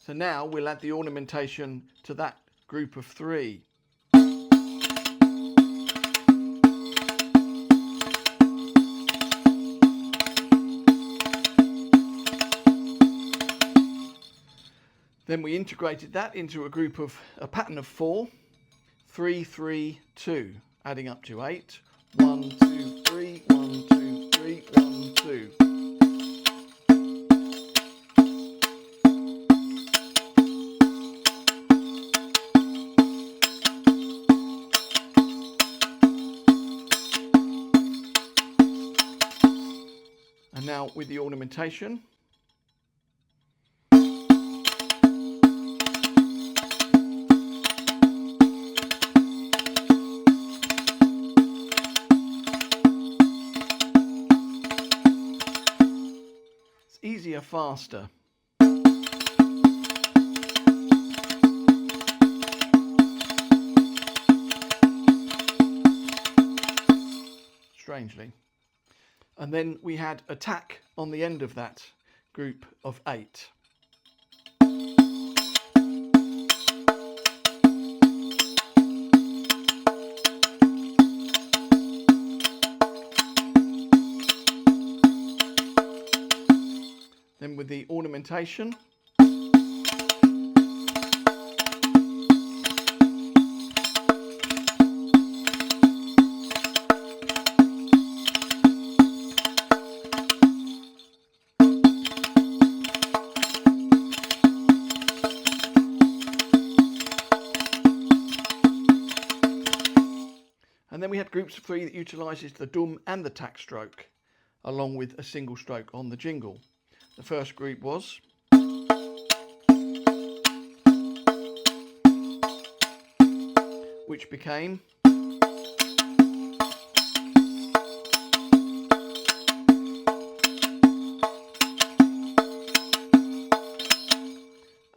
so now we'll add the ornamentation to that group of 3. Then we integrated that into a pattern of 4, 3, 3, 2, adding up to 8. 1, 2, 3, 1, 2, 3, 1, 2. And now with the ornamentation. Easier, faster. strangely. And then we had attack on the end of that group of 8. Then with the ornamentation, and then we had groups of 3 that utilises the dum and the tack stroke, along with a single stroke on the jingle. The first group was which became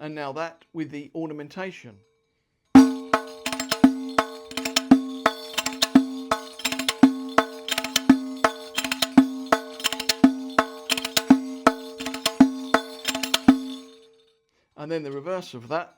and now that with the ornamentation. And then the reverse of that.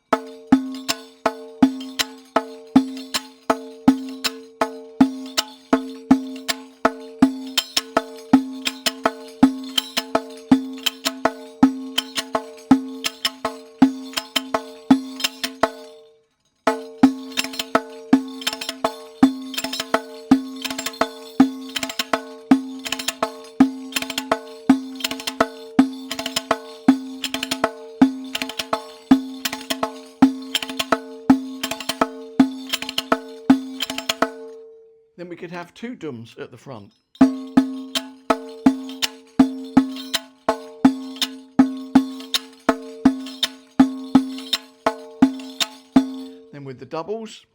Then we could have 2 dums at the front. Then with the doubles.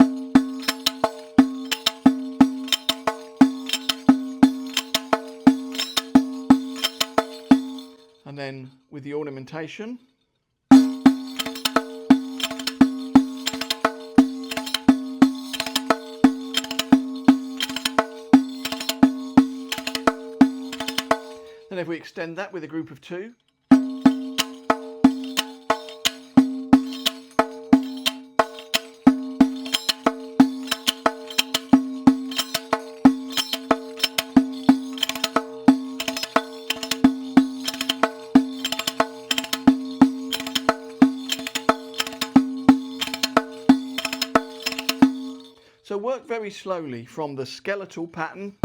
And then with the ornamentation. Then if we extend that with a group of 2, so work very slowly from the skeletal pattern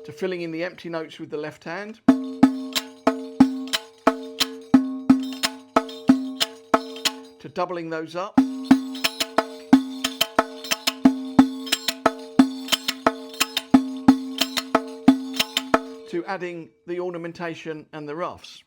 to filling in the empty notes with the left hand, to doubling those up, to adding the ornamentation and the ruffs.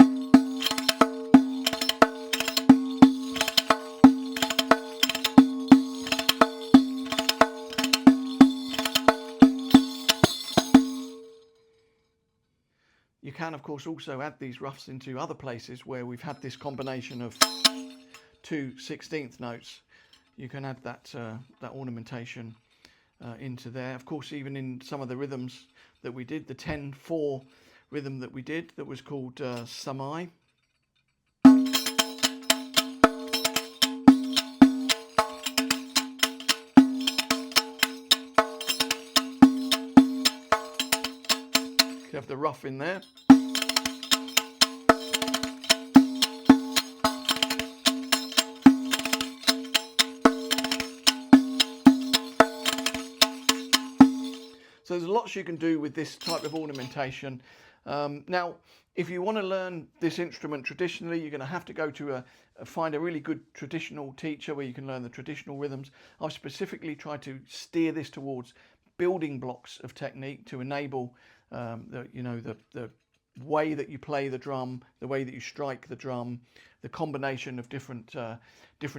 You can of course also add these ruffs into other places where we've had this combination of 2 16th notes. You can add that ornamentation into there. Of course, even in some of the rhythms that we did, the 10-4 rhythm that we did that was called Samai. You have the ruff in there. So there's lots you can do with this type of ornamentation. Now, if you want to learn this instrument traditionally, you're going to have to go to find a really good traditional teacher where you can learn the traditional rhythms. I've specifically tried to steer this towards building blocks of technique to enable the way that you play the drum, the way that you strike the drum, the combination of different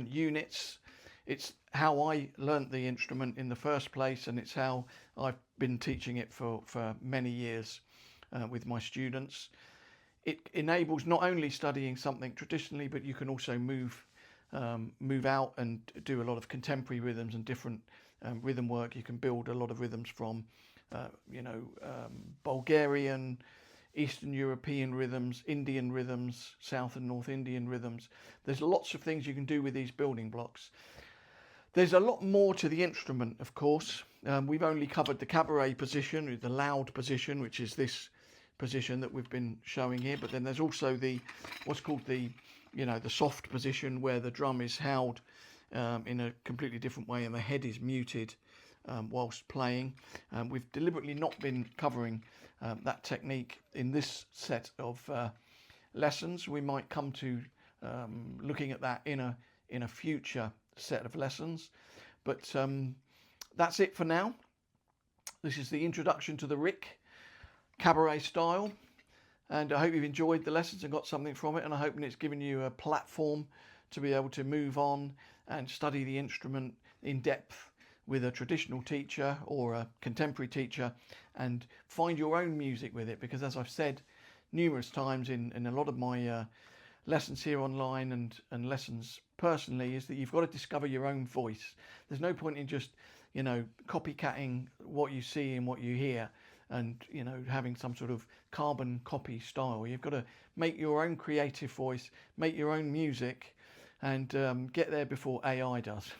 units. It's how I learnt the instrument in the first place, and it's how I've been teaching it for many years with my students. It enables not only studying something traditionally, but you can also move move out and do a lot of contemporary rhythms and different rhythm work. You can build a lot of rhythms from, Bulgarian, Eastern European rhythms, Indian rhythms, South and North Indian rhythms. There's lots of things you can do with these building blocks. There's a lot more to the instrument, of course. We've only covered the cabaret position, the loud position, which is this position that we've been showing here. But then there's also the what's called the soft position, where the drum is held in a completely different way and the head is muted whilst playing. We've deliberately not been covering that technique in this set of lessons. We might come to looking at that in a future set of lessons, but that's it for now. This is the introduction to the Riq cabaret style, and I hope you've enjoyed the lessons and got something from it, and I hope it's given you a platform to be able to move on and study the instrument in depth with a traditional teacher or a contemporary teacher and find your own music with it, because as I've said numerous times in a lot of my lessons here online and lessons personally, is that you've got to discover your own voice. There's no point in just copycatting what you see and what you hear and having some sort of carbon copy style. You've got to make your own creative voice, make your own music, and get there before AI does.